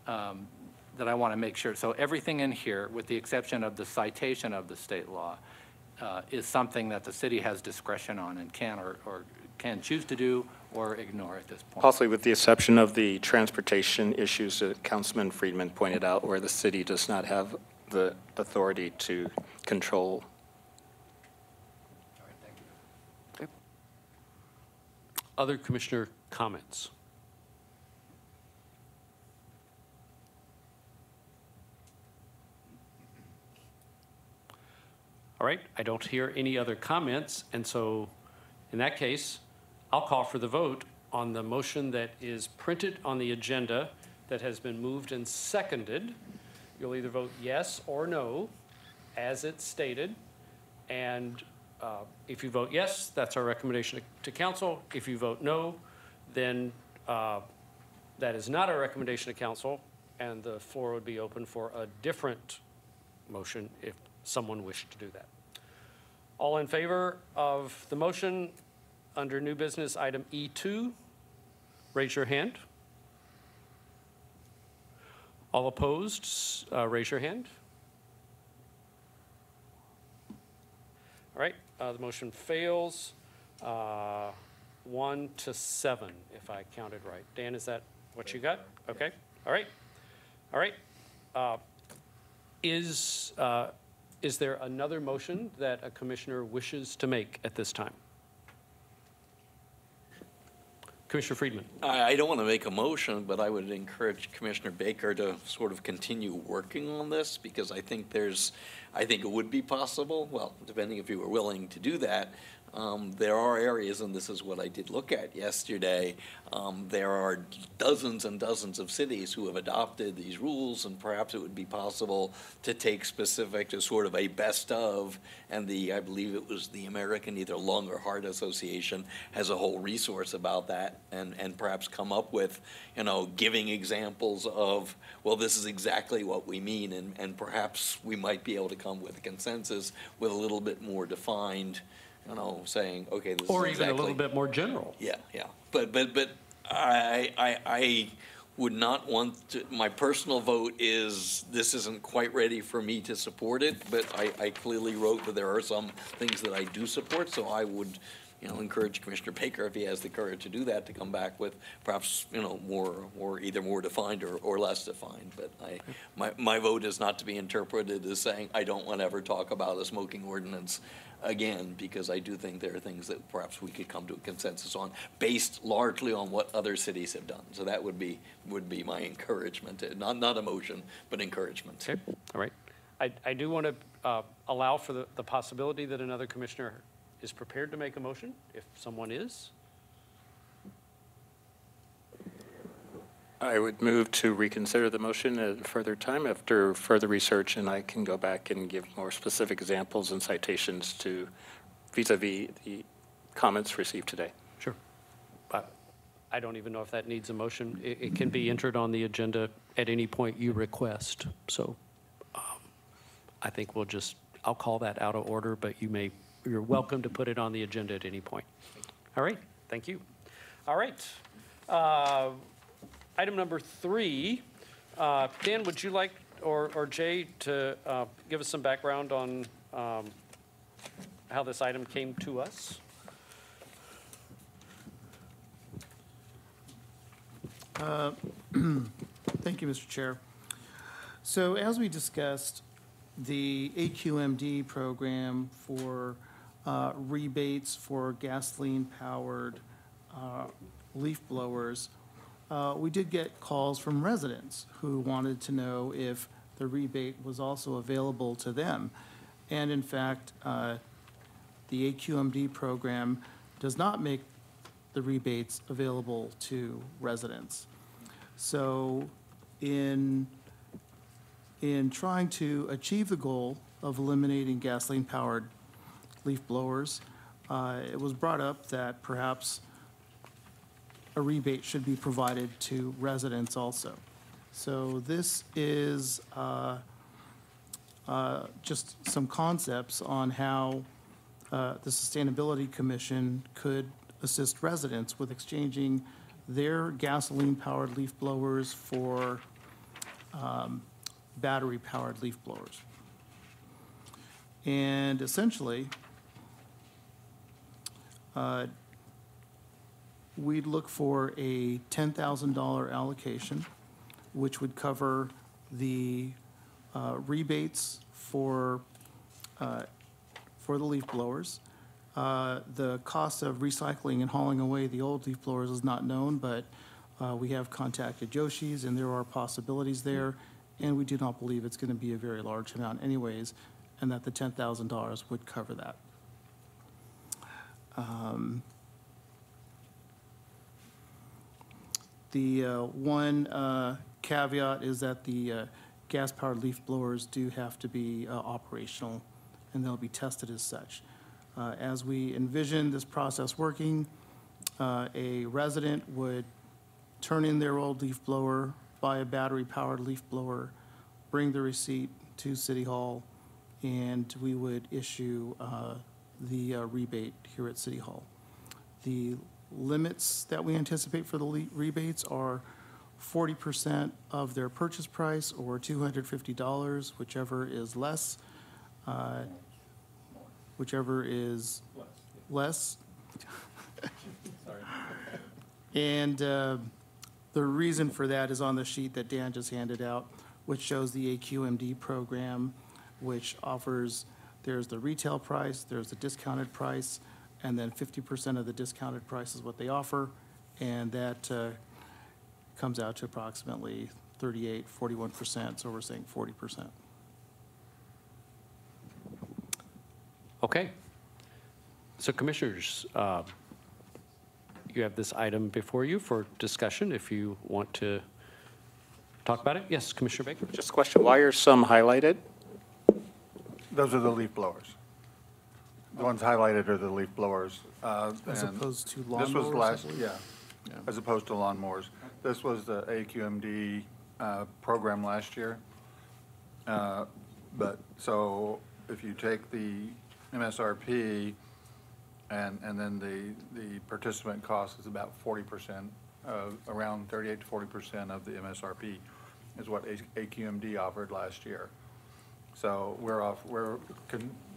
that I want to make sure. So everything in here, with the exception of the citation of the state law, is something that the city has discretion on and can or can choose to do or ignore at this point. Possibly with the exception of the transportation issues that Councilman Friedman pointed out, where the city does not have the authority to control. All right, thank you. Other commissioner comments? All right, I don't hear any other comments, and so in that case, I'll call for the vote on the motion that is printed on the agenda that has been moved and seconded. You'll either vote yes or no, as it's stated, and if you vote yes, that's our recommendation to council. If you vote no, then that is not our recommendation to council, and the floor would be open for a different motion if someone wished to do that. All in favor of the motion under new business item E2, raise your hand. All opposed, raise your hand. All right, the motion fails 1-7, if I counted right. Dan, is that what you got? Okay, all right. All right. Is there another motion that a commissioner wishes to make at this time? Commissioner Friedman. I don't want to make a motion, but I would encourage Commissioner Baker to sort of continue working on this because I think there's I think it would be possible, well, depending if you were willing to do that. There are areas, and this is what I did look at yesterday, there are dozens and dozens of cities who have adopted these rules, and perhaps it would be possible to take specific to sort of a best of, and I believe it was the American either Lung or Heart Association has a whole resource about that, and perhaps come up with, giving examples of, well, this is exactly what we mean, and perhaps we might be able to come with a consensus with a little bit more defined, saying, okay, this is exactly. Or even a little bit more general. Yeah. But I would not want to, my personal vote is, this isn't quite ready for me to support it, but I clearly wrote that there are some things that I do support, so I would, encourage Commissioner Baker, if he has the courage to do that, to come back with perhaps, more either more defined or less defined. But my vote is not to be interpreted as saying I don't want to ever talk about a smoking ordinance again, because I do think there are things that perhaps we could come to a consensus on, based largely on what other cities have done. So that would be my encouragement, not a motion, but encouragement. Okay, all right. I do want to allow for the possibility that another commissioner is prepared to make a motion, if someone is. I would move to reconsider the motion at a further time after further research, and I can go back and give more specific examples and citations to vis-a-vis the comments received today. Sure. I don't even know if that needs a motion. It can be entered on the agenda at any point you request. So I think I'll call that out of order, but you're welcome to put it on the agenda at any point. All right, thank you. All right. Item number 3, Dan, would you like, or Jay, to give us some background on how this item came to us? Thank you, Mr. Chair. So as we discussed, the AQMD program for rebates for gasoline-powered leaf blowers, we did get calls from residents who wanted to know if the rebate was also available to them. And in fact, the AQMD program does not make the rebates available to residents. So in trying to achieve the goal of eliminating gasoline-powered leaf blowers, it was brought up that perhaps a rebate should be provided to residents also. So this is just some concepts on how the Sustainability Commission could assist residents with exchanging their gasoline-powered leaf blowers for battery-powered leaf blowers. And essentially, we'd look for a $10,000 allocation, which would cover the rebates for the leaf blowers. The cost of recycling and hauling away the old leaf blowers is not known, but we have contacted Yoshi's, and there are possibilities there, and we do not believe it's going to be a very large amount anyways, and that the $10,000 would cover that. The one caveat is that the gas-powered leaf blowers do have to be operational, and they'll be tested as such. As we envision this process working, a resident would turn in their old leaf blower, buy a battery-powered leaf blower, bring the receipt to City Hall, and we would issue the rebate here at City Hall. The limits that we anticipate for the rebates are 40% of their purchase price or $250, whichever is less. Whichever is less. Sorry. And the reason for that is on the sheet that Dan just handed out, which shows the AQMD program, which offers, there's the retail price, there's the discounted price, and then 50% of the discounted price is what they offer, and that comes out to approximately 41%, so we're saying 40%. Okay. So Commissioners, you have this item before you for discussion if you want to talk about it. Yes, Commissioner Baker? Just a question, why are some highlighted? Those are the leaf blowers. The ones highlighted are the leaf blowers. As and opposed to This was lawnmowers, I last, believe? yeah, as opposed to lawnmowers. This was the AQMD program last year. But, so if you take the MSRP and then the participant cost is about 40%, around 38 to 40% of the MSRP is what AQMD offered last year. So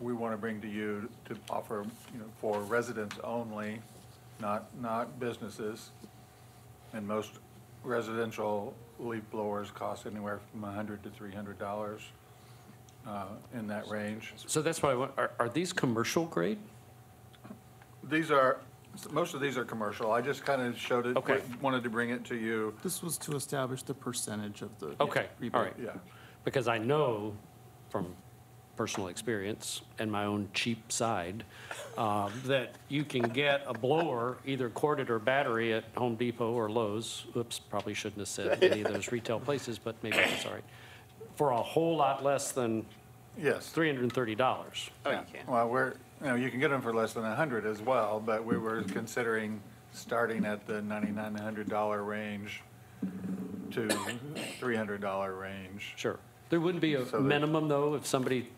we want to bring to you to offer, for residents only, not businesses. And most residential leaf blowers cost anywhere from $100 to $300 in that range. So that's why I want, are these commercial grade? Most of these are commercial. I just kind of showed it, Okay. wanted to bring it to you. This was to establish the percentage of the. Okay, rebate. all right. Yeah. Because I know from personal experience and my own cheap side, that you can get a blower, either corded or battery at Home Depot or Lowe's. Oops, probably shouldn't have said any of those retail places, but maybe that's all right. For a whole lot less than Yes. $330. Oh, you can. Well, you can get them for less than 100 as well, but we were considering starting at the $9,900 range to $300 range. Sure. There wouldn't be a So that- minimum, though, if somebody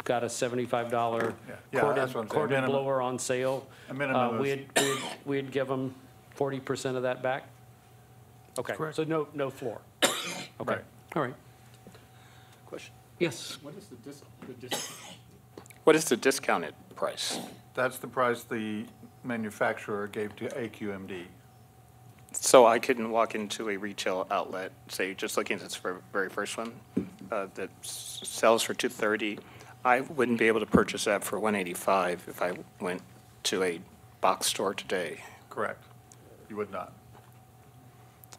got a $75 Yeah, that's what I'm saying. corded Minimum. blower on sale. A minimum is- We'd give them 40% of that back? Okay, Correct. so no floor. Okay, Right. all right. Question? Yes, What is the discount? What is the discounted price? That's the price the manufacturer gave to AQMD. So I couldn't walk into a retail outlet, say, just looking at this very first one, that sells for $230. I wouldn't be able to purchase that for $185 if I went to a box store today. Correct. You would not.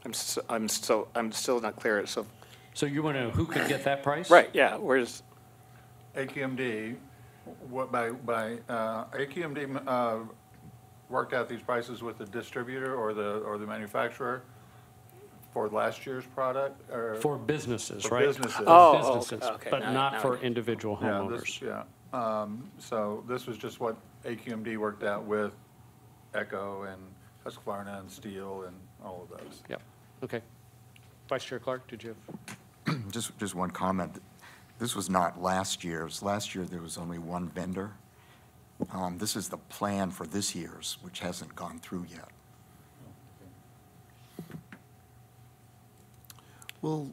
I'm still not clear. So, so you want to know who could get that price? right, yeah, where's, AQMD, AQMD worked out these prices with the distributor or the manufacturer for last year's product, or? For businesses, For right? businesses. Oh, Businesses, okay, but now- not now I for get it. individual Yeah, homeowners. So this was just what AQMD worked out with Echo and Husqvarna and Steel and all of those. Yep, okay. Vice Chair Clark, did you have? Just one comment. This was not last year's. Last year, there was only one vendor. This is the plan for this year's, which hasn't gone through yet. We'll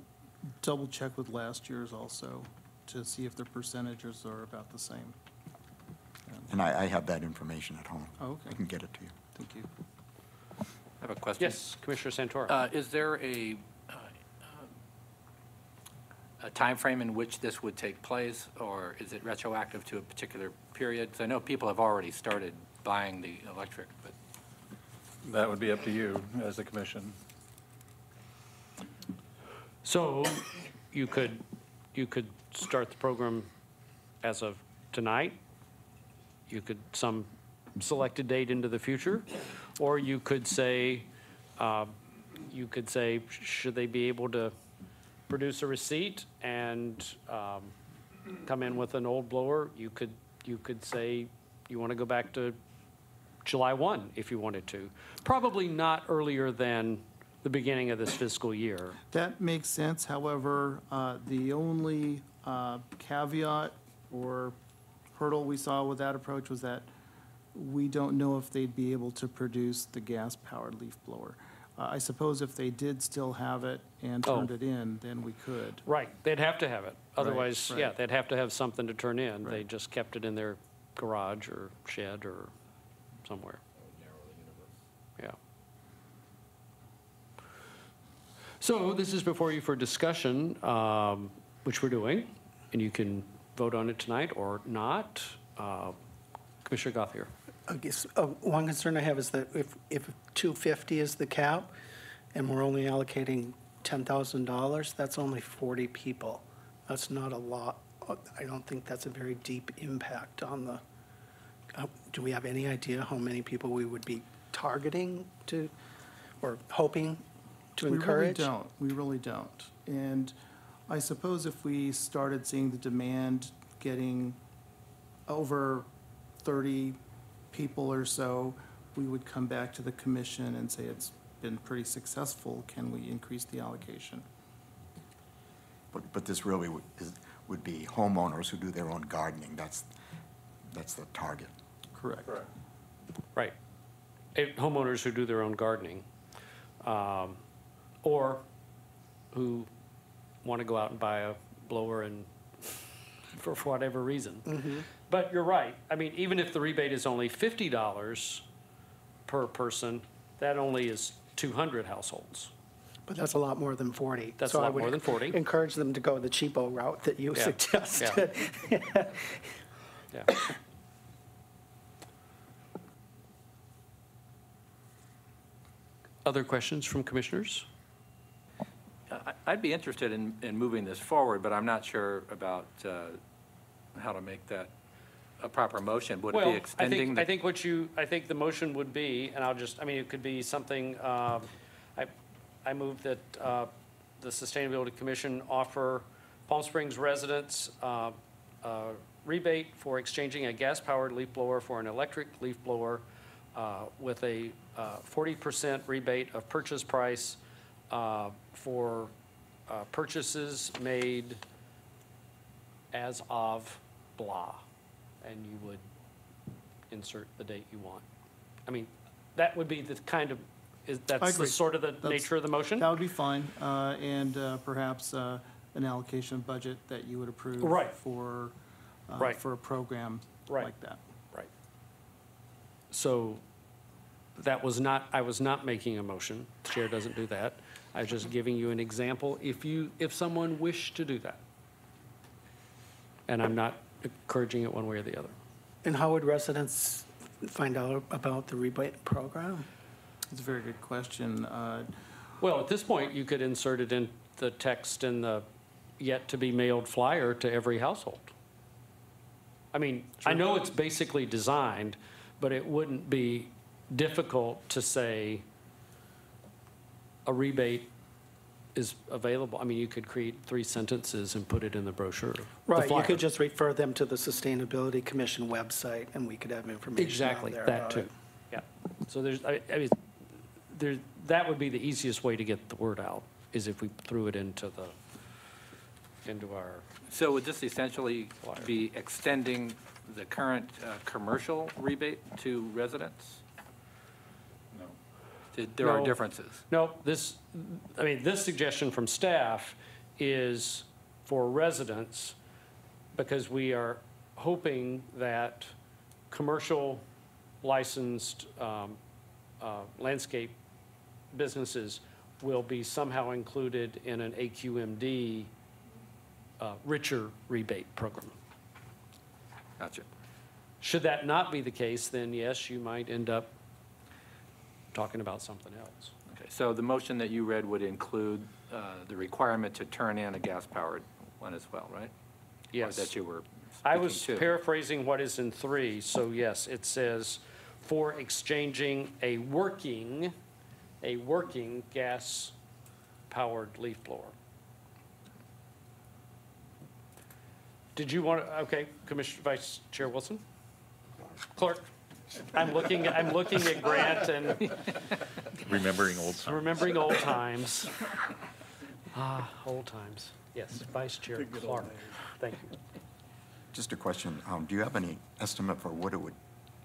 double check with last year's also to see if the percentages are about the same. And I have that information at home. Oh, okay. I can get it to you. Thank you. I have a question. Yes, Commissioner Santora. Is there a timeframe in which this would take place, or is it retroactive to a particular period? Because I know people have already started buying the electric, but That would be up to you as the commission. So you could start the program as of tonight. You could some selected date into the future, or you could say, should they be able to produce a receipt and come in with an old blower? You could say you want to go back to July 1 if you wanted to. Probably not earlier than the beginning of this fiscal year. That makes sense. However, the only caveat or hurdle we saw with that approach was that we don't know if they'd be able to produce the gas-powered leaf blower. I suppose if they did still have it and turned Oh. it in, then we could. Right, they'd have to have it. Otherwise, right. yeah, they'd have to have something to turn in. They Right. just kept it in their garage or shed or somewhere. Yeah. So this is before you for discussion, which we're doing, and you can vote on it tonight or not. Commissioner Gothier. I guess, one concern I have is that if 250 is the cap, and we're only allocating $10,000, that's only 40 people. That's not a lot. I don't think that's a very deep impact on do we have any idea how many people we would be targeting to, or hoping to encourage? We really don't. And I suppose if we started seeing the demand getting over 30 people or so, we would come back to the commission and say it's been pretty successful. Can we increase the allocation? But this really would be homeowners who do their own gardening. That's the target. Correct. Right. Homeowners who do their own gardening, or who want to go out and buy a blower and for whatever reason. But you're right. I mean, even if the rebate is only $50 per person, that only is 200 households. But that's a lot more than 40. That's So a I lot would more than 40. Encourage them to go the cheapo route that you Yeah. suggested. Yeah. Other questions from commissioners? I'd be interested in moving this forward, but I'm not sure about how to make that a proper motion. Would it be extending the? I think the motion would be, and it could be something, I move that the Sustainability Commission offer Palm Springs residents a rebate for exchanging a gas-powered leaf blower for an electric leaf blower with a 40% rebate of purchase price for purchases made as of blah, and you would insert the date you want. I mean, that would be the kind of, I that's the agree. sort of the nature of the motion? That would be fine, and perhaps an allocation budget that you would approve. Right. For, Right. for a program Right. like that. Right. So I was not making a motion. The chair doesn't do that. I was just giving you an example if someone wished to do that. And I'm not encouraging it one way or the other. And how would residents find out about the rebate program? It's a very good question. Well, at this point, you could insert it in the text in the yet-to-be-mailed flyer to every household. I mean, I know it's basically designed, but it wouldn't be difficult to say a rebate is available. I mean, you could create 3 sentences and put it in the brochure. the Right, you flyer. could just refer them to the Sustainability Commission website, and we could have information on Exactly, there that about too. it. Yeah. So that would be the easiest way to get the word out, is if we threw it into our, So would this essentially be extending the current commercial rebate to residents? No. There are No. differences. no, this suggestion from staff is for residents, because we are hoping that commercial licensed landscape businesses will be somehow included in an AQMD richer rebate program. Gotcha. Should that not be the case, then yes, you might end up talking about something else. Okay, so the motion that you read would include the requirement to turn in a gas-powered one as well, right? Yes. Or that you were I was speaking to. paraphrasing what is in 3, so yes, it says, for exchanging a working gas-powered leaf blower. Did you want to, okay, Commissioner Vice Chair Wilson? Clerk? I'm looking at Grant and Remembering old times. remembering old times. Old times. Yes, Vice Chair Clark. Thank you. Just a question, do you have any estimate for what it would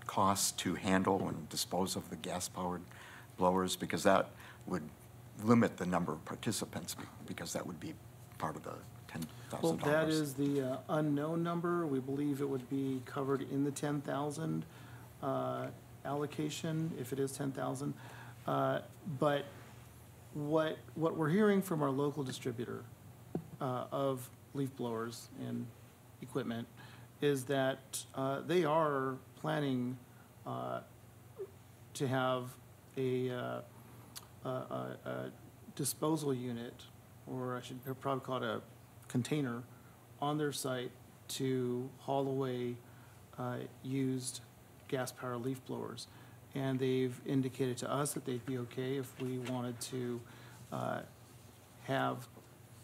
cost to handle and dispose of the gas-powered blowers? Because that would limit the number of participants, because that would be part of the $10,000. Well, that is the unknown number. We believe it would be covered in the 10,000 allocation, if it is 10,000. But what we're hearing from our local distributor of leaf blowers and equipment is that they are planning to have a disposal unit, or I should probably call it a container, on their site to haul away used gas-powered leaf blowers. And they've indicated to us that they'd be okay if we wanted to have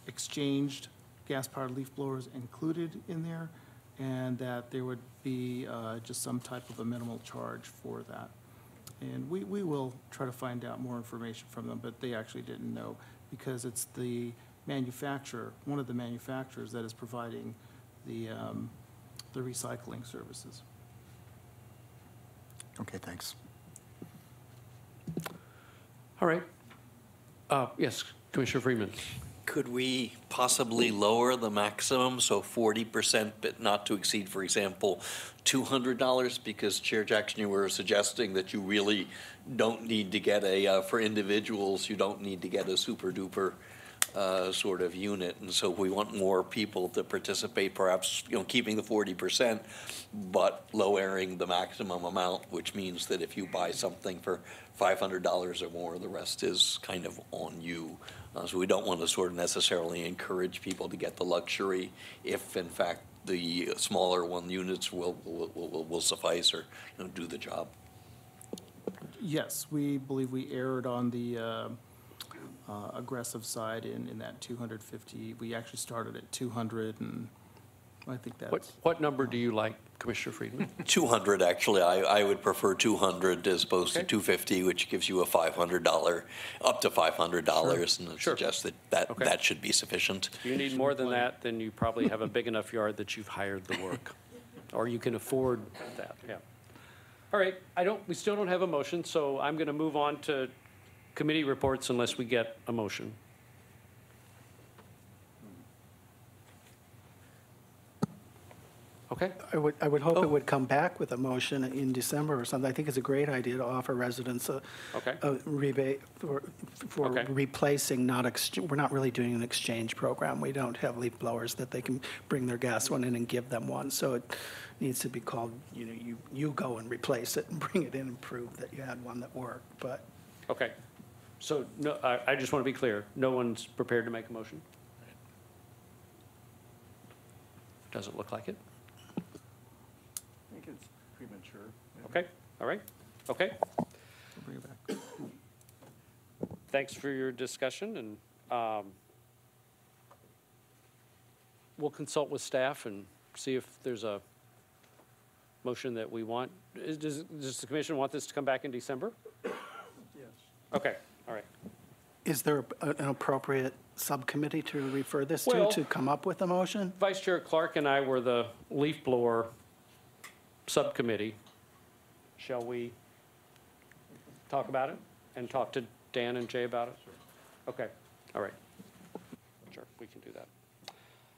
exchanged gas-powered leaf blowers included in there, and that there would be just some type of a minimal charge for that. And we will try to find out more information from them, but they actually didn't know, because it's the manufacturer, one of the manufacturers that is providing the recycling services. Okay, thanks. All right. Yes, Commissioner Freeman. Could we possibly lower the maximum, so 40%, but not to exceed, for example, $200? Because Chair Jackson, you were suggesting that you really don't need to get for individuals, you don't need to get a super duper sort of unit. And so we want more people to participate, perhaps, keeping the 40%, but lowering the maximum amount, which means that if you buy something for $500 or more, the rest is kind of on you. So we don't want to sort of necessarily encourage people to get the luxury if, in fact, the smaller units will suffice or do the job. Yes, we believe we erred on the aggressive side in that 250. We actually started at 200, and I think that's... What number do you like, Commissioner Friedman? 200, actually. I would prefer 200 as opposed Okay. to 250, which gives you a $500, up to $500, and Sure. suggest Okay. that should be sufficient. If you need more than that, then you probably have a big enough yard that you've hired the work, or you can afford that, yeah. All right, we still don't have a motion, so I'm going to move on to committee reports unless we get a motion. Okay, I would hope it would come back with a motion in December or something. I think it's a great idea to offer residents a rebate for Okay. replacing, we're not really doing an exchange program. We don't have leaf blowers that they can bring their gas one in and give them one. So it needs to be called, you go and replace it and bring it in and prove that you had one that worked, but. okay. So no, I just want to be clear, no one's prepared to make a motion? Doesn't look like it. I think it's premature. Okay, all right, okay. We'll bring it back. Thanks for your discussion, and we'll consult with staff and see if there's a motion that we want. Does the commission want this to come back in December? Yes. Okay, all right. Is there an appropriate subcommittee to refer this Well- to come up with a motion? Vice Chair Clark and I were the leaf blower subcommittee. Shall we talk about it and talk to Dan and Jay about it? Okay, all right. Sure, we can do that.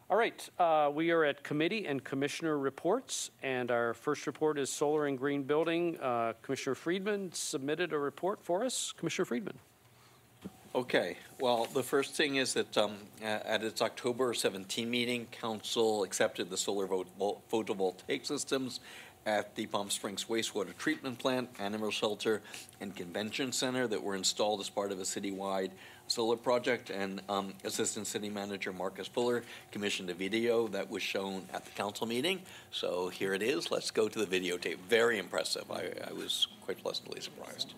All right, we are at committee and commissioner reports, and our first report is Solar and Green Building. Commissioner Friedman submitted a report for us. Commissioner Friedman. Okay, well, the first thing is that at its October 17 meeting, council accepted the solar photovoltaic systems at the Palm Springs wastewater treatment plant, animal shelter, and convention center that were installed as part of a citywide solar project. And Assistant City Manager Marcus Fuller commissioned a video that was shown at the council meeting. So here it is. Let's go to the videotape. Very impressive. I was quite pleasantly surprised.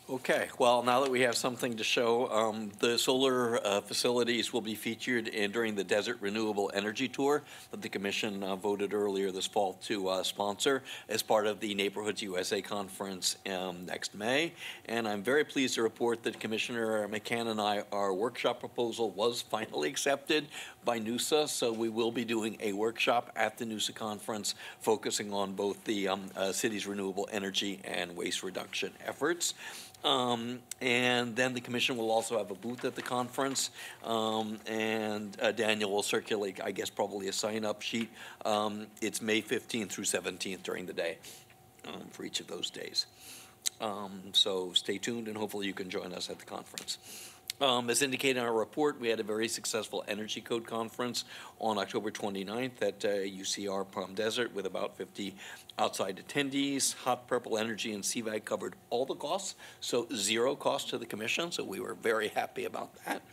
Okay, well, now that we have something to show, the solar facilities will be featured during the Desert Renewable Energy Tour that the Commission voted earlier this fall to sponsor as part of the Neighborhoods USA Conference next May. And I'm very pleased to report that Commissioner McCann and our workshop proposal was finally accepted by NUSA, so we will be doing a workshop at the NUSA conference focusing on both the city's renewable energy and waste reduction efforts. And then the commission will also have a booth at the conference, and Daniel will circulate, I guess, probably a sign-up sheet. It's May 15th through 17th during the day for each of those days. So stay tuned, and hopefully you can join us at the conference. As indicated in our report, we had a very successful Energy Code conference on October 29th at UCR Palm Desert with about 50 outside attendees. Hot Purple Energy and CVAG covered all the costs, so zero cost to the commission, so we were very happy about that.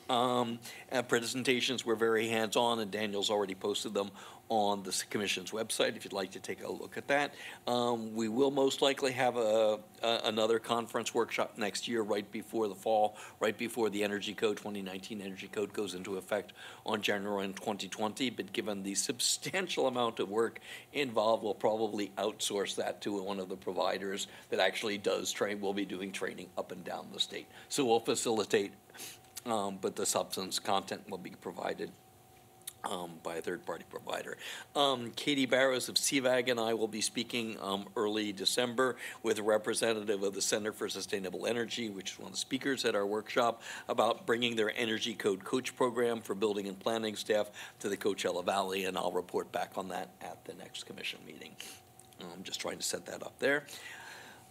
And presentations were very hands-on, and Daniel's already posted them on the commission's website if you'd like to take a look at that. We will most likely have another conference workshop next year right before the fall, right before the Energy Code, 2019 Energy Code goes into effect on January 2020, but given the substantial amount of work involved, we'll probably outsource that to one of the providers that actually does train. We'll be doing training up and down the state. So we'll facilitate, but the substance content will be provided by a third-party provider. Katie Barrows of CVAG and I will be speaking early December with a representative of the Center for Sustainable Energy, which is one of the speakers at our workshop, about bringing their Energy Code Coach program for building and planning staff to the Coachella Valley, and I'll report back on that at the next commission meeting. I'm just trying to set that up there.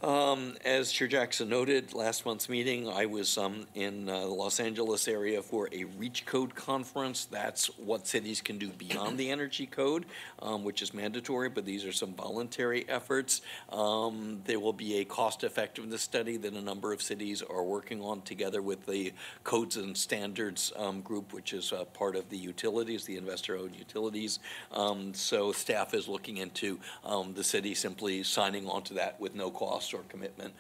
As Chair Jackson noted, last month's meeting, I was in the Los Angeles area for a REACH Code conference. That's what cities can do beyond the Energy Code, which is mandatory, but these are some voluntary efforts. There will be a cost-effectiveness study that a number of cities are working on together with the Codes and Standards group, which is part of the utilities, the investor-owned utilities. So staff is looking into the city simply signing on to that with no cost or commitment,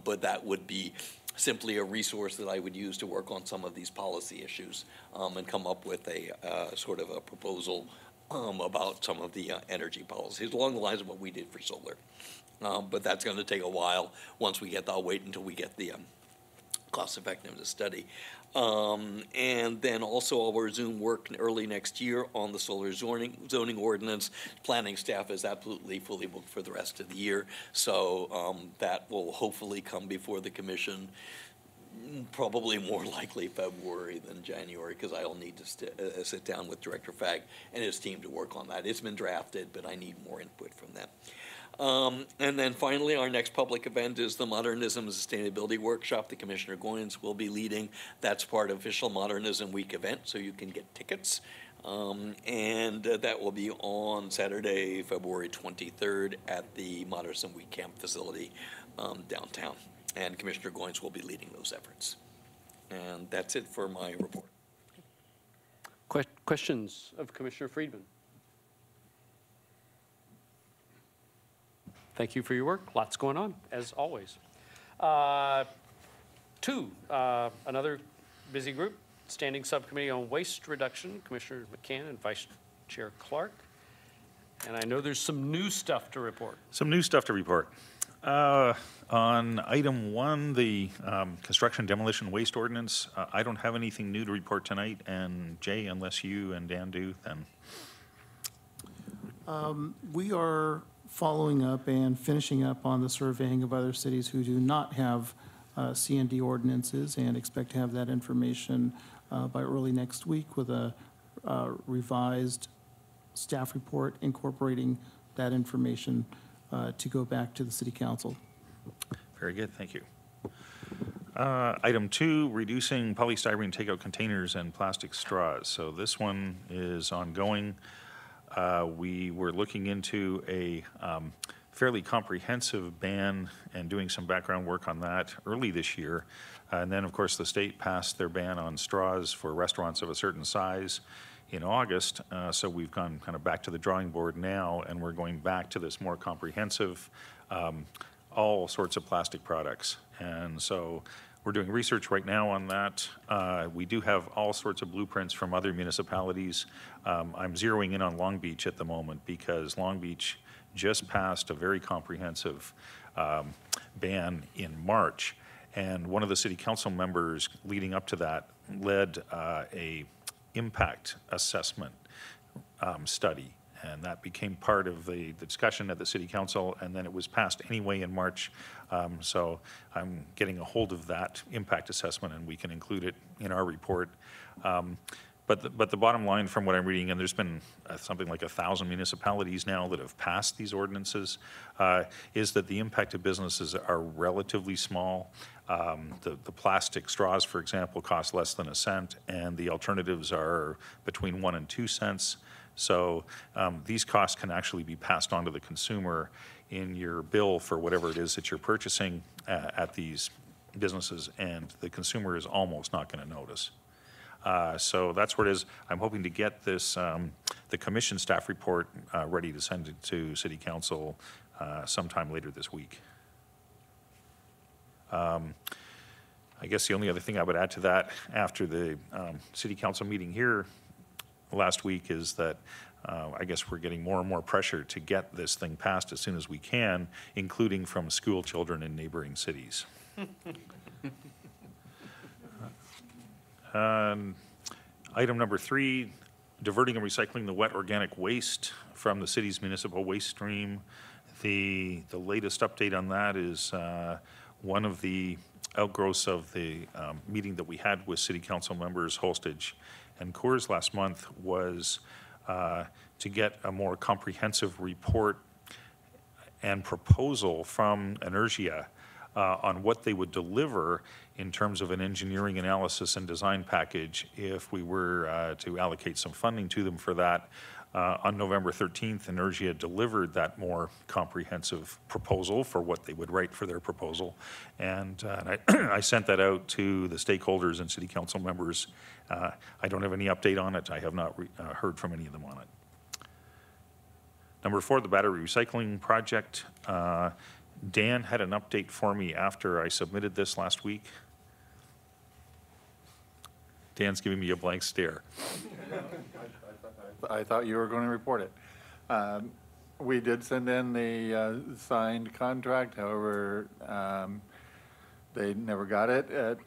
but that would be simply a resource that I would use to work on some of these policy issues and come up with a sort of a proposal about some of the energy policies along the lines of what we did for solar. But that's going to take a while. Once we get, I'll wait until we get the cost effectiveness study. And then also I'll resume work early next year on the solar zoning ordinance. Planning staff is absolutely fully booked for the rest of the year, so that will hopefully come before the commission, probably more likely February than January, because I'll need to sit down with Director Fagg and his team to work on that. It's been drafted, but I need more input from them. And then finally, our next public event is the Modernism and Sustainability Workshop that Commissioner Goins will be leading. That's part of official Modernism Week event, so you can get tickets. And that will be on Saturday, February 23rd at the Modernism Week Camp facility downtown. And Commissioner Goins will be leading those efforts. And that's it for my report. Questions of Commissioner Friedman? Thank you for your work. Lots going on, as always. Another busy group, Standing Subcommittee on Waste Reduction, Commissioner McCann and Vice Chair Clark. And I know there's some new stuff to report. Some new stuff to report. On item 1, the construction demolition waste ordinance, I don't have anything new to report tonight, and Jay, unless you and Dan do, then. We are following up and finishing up on the surveying of other cities who do not have C&D ordinances, and expect to have that information by early next week with a revised staff report incorporating that information to go back to the City Council. Very good, thank you. Item 2, reducing polystyrene takeout containers and plastic straws. So this one is ongoing. We were looking into a fairly comprehensive ban and doing some background work on that early this year. And then, of course, the state passed their ban on straws for restaurants of a certain size in August. So we've gone kind of back to the drawing board now, and we're going back to this more comprehensive, all sorts of plastic products. And so we're doing research right now on that. We do have all sorts of blueprints from other municipalities. I'm zeroing in on Long Beach at the moment because Long Beach just passed a very comprehensive ban in March. And one of the city council members leading up to that led a impact assessment study. And that became part of the discussion at the city council, and then it was passed anyway in March. So I'm getting a hold of that impact assessment, and we can include it in our report. But the bottom line from what I'm reading, and there's been something like 1,000 municipalities now that have passed these ordinances, is that the impact of businesses are relatively small. The plastic straws, for example, cost less than a cent, and the alternatives are between 1 and 2 cents. So these costs can actually be passed on to the consumer in your bill for whatever it is that you're purchasing at these businesses, and the consumer is almost not going to notice. So that's where it is. I'm hoping to get this, the commission staff report ready to send it to City Council sometime later this week. I guess the only other thing I would add to that after the City Council meeting here last week is that I guess we're getting more and more pressure to get this thing passed as soon as we can, including from school children in neighboring cities. Item number 3, diverting and recycling the wet organic waste from the city's municipal waste stream. The latest update on that is one of the outgrowths of the meeting that we had with city council members Holstage and Coors last month was to get a more comprehensive report and proposal from Energia on what they would deliver in terms of an engineering analysis and design package if we were to allocate some funding to them for that. On November 13th, Energia delivered that more comprehensive proposal for what they would write for their proposal. And I sent that out to the stakeholders and city council members. I don't have any update on it. I have not heard from any of them on it. Number 4, the battery recycling project. Dan had an update for me after I submitted this last week. Dan's giving me a blank stare. I thought you were going to report it. We did send in the signed contract, however, they never got it at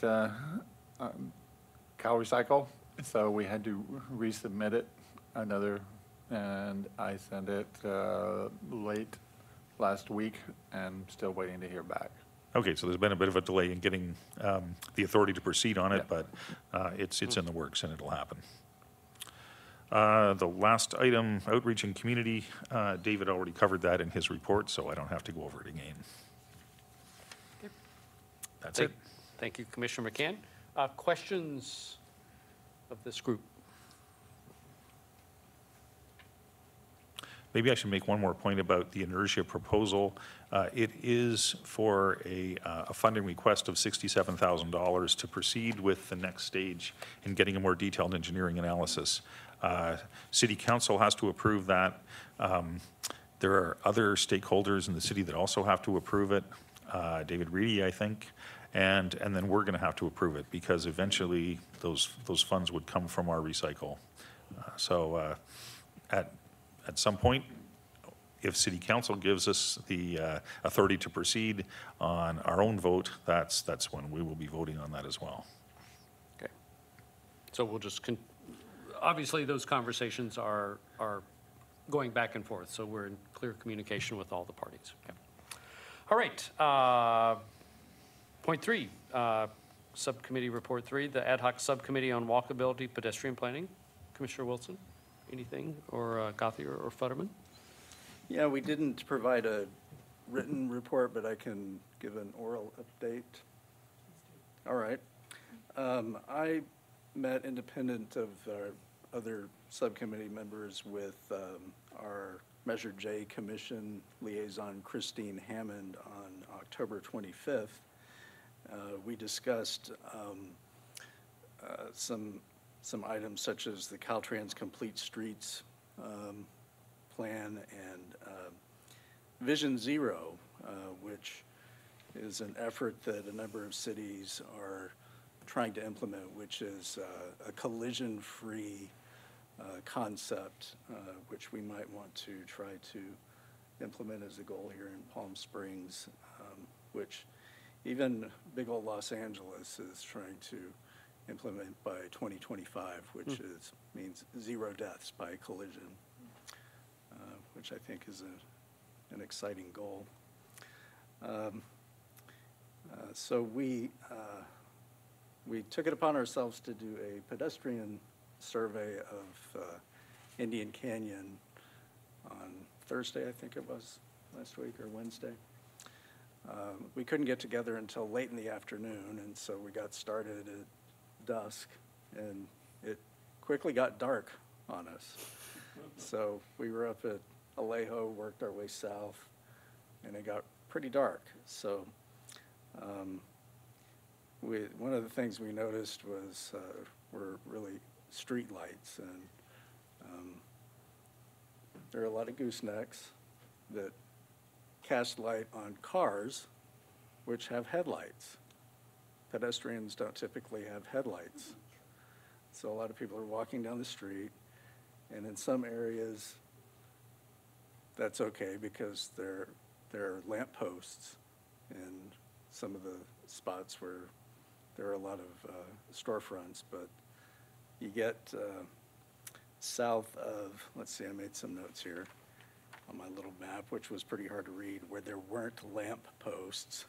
Cal Recycle, so we had to resubmit it and I sent it late last week and still waiting to hear back. Okay, so there's been a bit of a delay in getting the authority to proceed on it, but it's in the works and it'll happen. The last item, outreach and community, David already covered that in his report, so I don't have to go over it again. That's it. Thank you, Commissioner McCann. Questions of this group? Maybe I should make one more point about the Energia proposal. It is for a funding request of $67,000 to proceed with the next stage in getting a more detailed engineering analysis. City Council has to approve that. There are other stakeholders in the city that also have to approve it. David Reedy, I think, and then we're going to have to approve it because eventually those funds would come from our recycle. So at some point, if City Council gives us the authority to proceed on our own vote, that's when we will be voting on that as well. Okay. So we'll just, obviously those conversations are going back and forth, so we're in clear communication with all the parties. Okay. All right. Point 3, Subcommittee Report 3, the Ad Hoc Subcommittee on Walkability Pedestrian Planning. Commissioner Wilson? Anything, or Gothier or Futterman? Yeah, we didn't provide a written report, but I can give an oral update. All right. I met independent of other subcommittee members with our Measure J Commission liaison, Christine Hammond, on October 25th. We discussed some some items such as the Caltrans Complete Streets plan and Vision Zero, which is an effort that a number of cities are trying to implement, which is a collision-free concept, which we might want to try to implement as a goal here in Palm Springs, which even big old Los Angeles is trying to implement by 2025, which means 0 deaths by collision, which I think is an exciting goal. So we took it upon ourselves to do a pedestrian survey of Indian Canyon on Thursday, I think it was, last week, or Wednesday. We couldn't get together until late in the afternoon, and so we got started at dusk, and it quickly got dark on us. So we were up at Alejo, worked our way south, and it got pretty dark. So one of the things we noticed was were really street lights, and there are a lot of goosenecks that cast light on cars which have headlights. Pedestrians don't typically have headlights. So a lot of people are walking down the street, and in some areas that's okay because there are lamp posts in some of the spots where there are a lot of storefronts, but you get south of, let's see, I made some notes here on my little map, which was pretty hard to read, where there weren't lamp posts.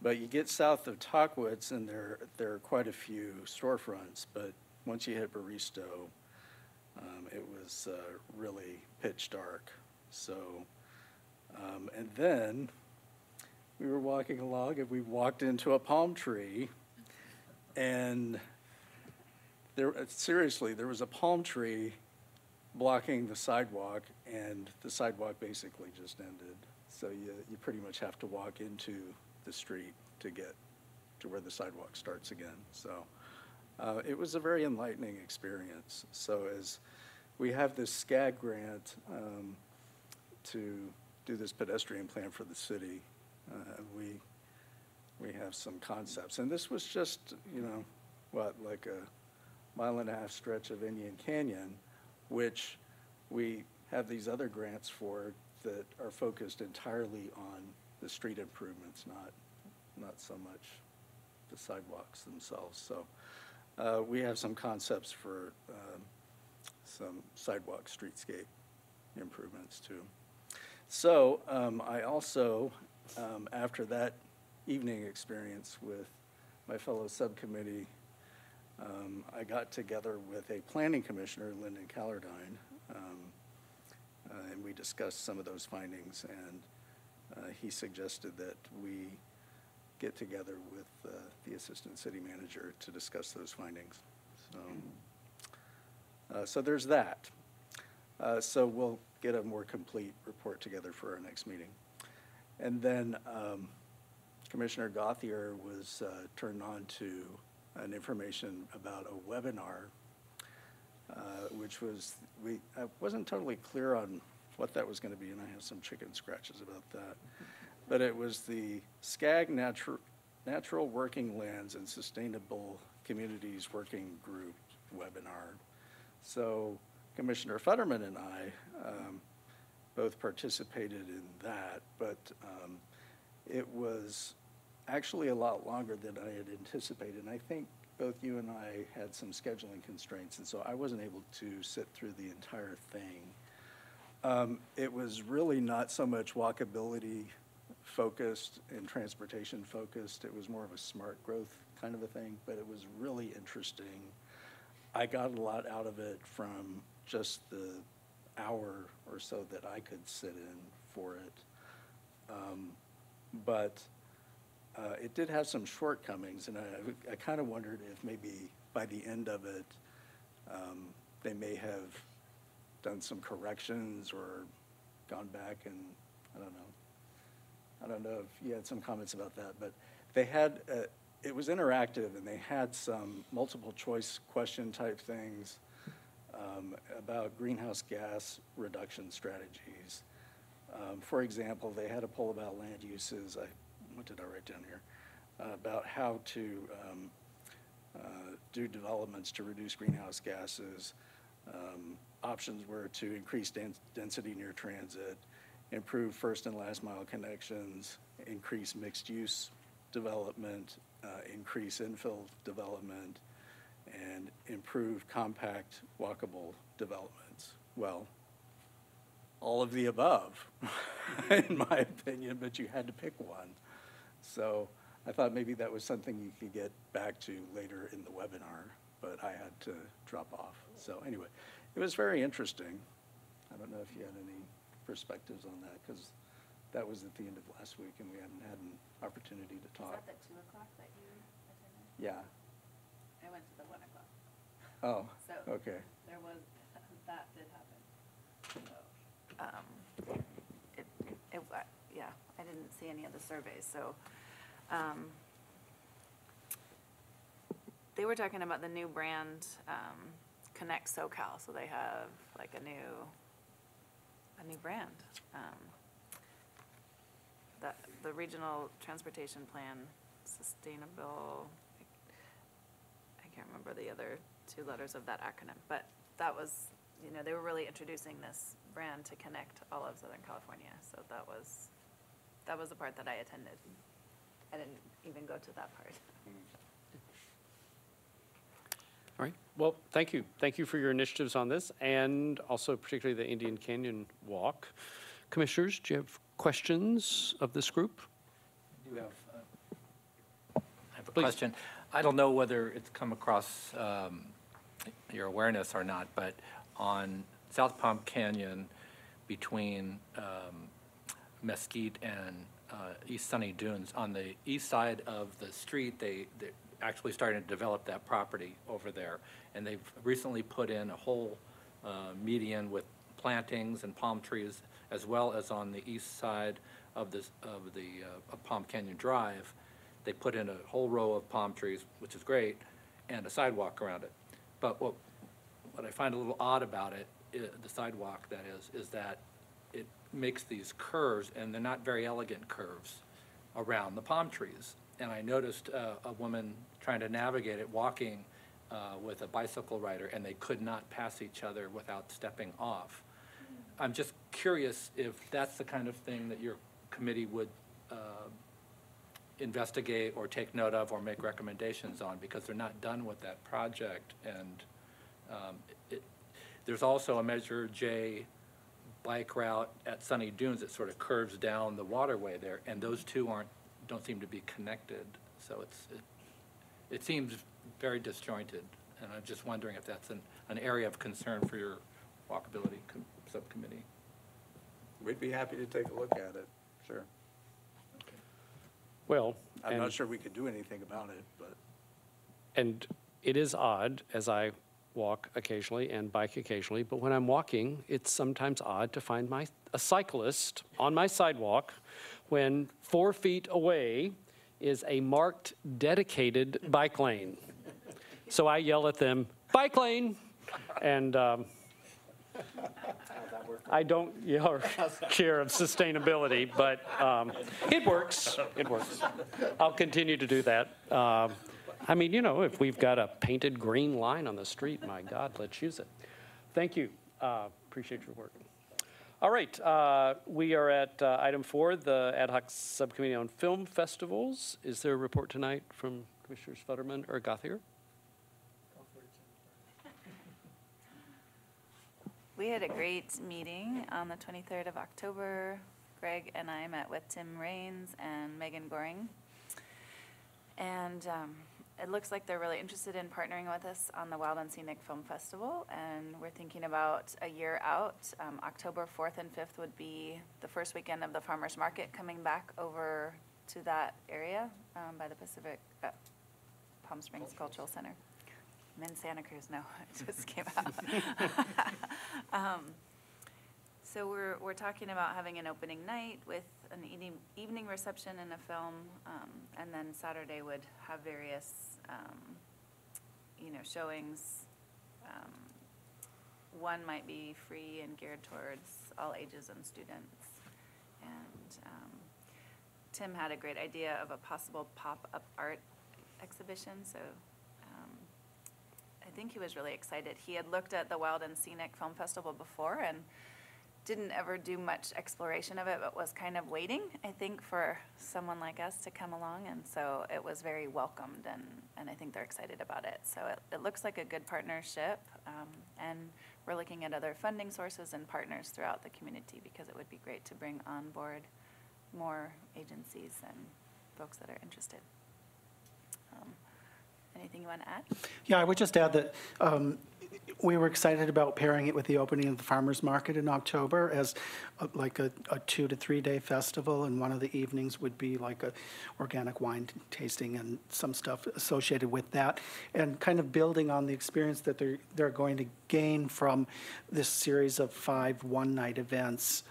But you get south of Tockwitz, and there are quite a few storefronts, but once you hit Baristo, it was really pitch dark. So, and then we were walking along, and we walked into a palm tree, and seriously, there was a palm tree blocking the sidewalk, and the sidewalk basically just ended. So you pretty much have to walk into the street to get to where the sidewalk starts again. So it was a very enlightening experience. So as we have this SCAG grant to do this pedestrian plan for the city, we have some concepts. And this was just, like a 1.5 mile stretch of Indian Canyon, which we have these other grants for that are focused entirely on the street improvements, not so much the sidewalks themselves. So we have some concepts for some sidewalk streetscape improvements too. So I also, after that evening experience with my fellow subcommittee, I got together with a planning commissioner, Lyndon Callardine, and we discussed some of those findings, and he suggested that we get together with the assistant city manager to discuss those findings. So there's that. So we'll get a more complete report together for our next meeting. And then Commissioner Gauthier was turned on to an information about a webinar, which was, I wasn't totally clear on what that was going to be, and I have some chicken scratches about that. But it was the SCAG Natural Working Lands and Sustainable Communities Working Group webinar. So Commissioner Futterman and I both participated in that, but it was actually a lot longer than I had anticipated. And I think both you and I had some scheduling constraints, and so I wasn't able to sit through the entire thing. It was really not so much walkability focused and transportation focused. It was more of a smart growth kind of a thing, but it was really interesting. I got a lot out of it from just the hour or so that I could sit in for it. But it did have some shortcomings, and I kind of wondered if maybe by the end of it, they may have done some corrections or gone back, and I don't know if you had some comments about that, but they had it was interactive, and they had some multiple choice question type things about greenhouse gas reduction strategies. For example, they had a poll about land uses. What did I write down here? About how to do developments to reduce greenhouse gases. Options were to increase density near transit, improve first and last mile connections, increase mixed use development, increase infill development, and improve compact walkable developments. Well, all of the above, in my opinion, but you had to pick one. So I thought maybe that was something you could get back to later in the webinar, but I had to drop off. So anyway, it was very interesting. I don't know if you had any perspectives on that, because that was at the end of last week and we hadn't had an opportunity to talk. Was that the 2 o'clock that you attended? Yeah. I went to the 1 o'clock. Oh, So okay. there was, that did happen. So, yeah, I didn't see any of the surveys, so. They were talking about the new brand, Connect SoCal, so they have like a new brand. The regional transportation plan, sustainable, I can't remember the other 2 letters of that acronym, but that was, they were really introducing this brand to connect all of Southern California. So that was the part that I attended. I didn't even go to that part. All right. Well, thank you. Thank you for your initiatives on this, and also particularly the Indian Canyon Walk. Commissioners, do you have questions of this group? I have a question. I don't know whether it's come across your awareness or not, but on South Palm Canyon between Mesquite and East Sunny Dunes, on the east side of the street, they're actually starting to develop that property over there. And they've recently put in a whole median with plantings and palm trees, as well as on the east side of Palm Canyon Drive. They put in a whole row of palm trees, which is great, and a sidewalk around it. But what I find a little odd about it, the sidewalk that is that it makes these curves, and they're not very elegant curves, around the palm trees. And I noticed a woman trying to navigate it, walking with a bicycle rider, and they could not pass each other without stepping off. I'm just curious if that's the kind of thing that your committee would investigate or take note of or make recommendations on, because they're not done with that project. And there's also a Measure J bike route at Sunny Dunes that sort of curves down the waterway there, and those two don't seem to be connected. So it seems very disjointed, and I'm just wondering if that's an area of concern for your walkability subcommittee. We'd be happy to take a look at it, sure. Well, I'm not sure we could do anything about it, but. And it is odd, as I walk occasionally and bike occasionally, but when I'm walking, it's sometimes odd to find a cyclist on my sidewalk when 4 feet away is a marked, dedicated bike lane. So I yell at them, "Bike lane!" And I don't yell care of sustainability, but it works. It works. I'll continue to do that. I mean, if we've got a painted green line on the street, my God, let's use it. Thank you. Appreciate your work. All right, we are at item 4, the Ad Hoc Subcommittee on Film Festivals. Is there a report tonight from Commissioners Futterman or Gauthier? We had a great meeting on the 23rd of October. Greg and I met with Tim Raines and Megan Goring. And it looks like they're really interested in partnering with us on the Wild and Scenic Film Festival. And we're thinking about a year out. October 4th and 5th would be the first weekend of the Farmers Market, coming back over to that area by the Pacific Palm Springs Cultural Center. I'm in Santa Cruz, no, it just came out. So we're talking about having an opening night with an evening reception and a film, and then Saturday would have various, showings. One might be free and geared towards all ages and students. And Tim had a great idea of a possible pop-up art exhibition, so I think he was really excited. He had looked at the Wild and Scenic Film Festival before and didn't ever do much exploration of it, but was kind of waiting, I think, for someone like us to come along, and so it was very welcomed, and I think they're excited about it. So it looks like a good partnership, and we're looking at other funding sources and partners throughout the community, because it would be great to bring on board more agencies and folks that are interested. Anything you want to add? Yeah, I would just add that we were excited about pairing it with the opening of the farmers market in October as like a 2 to 3 day festival, and one of the evenings would be like a organic wine tasting and some stuff associated with that, and kind of building on the experience that they're going to gain from this series of 5 one-night events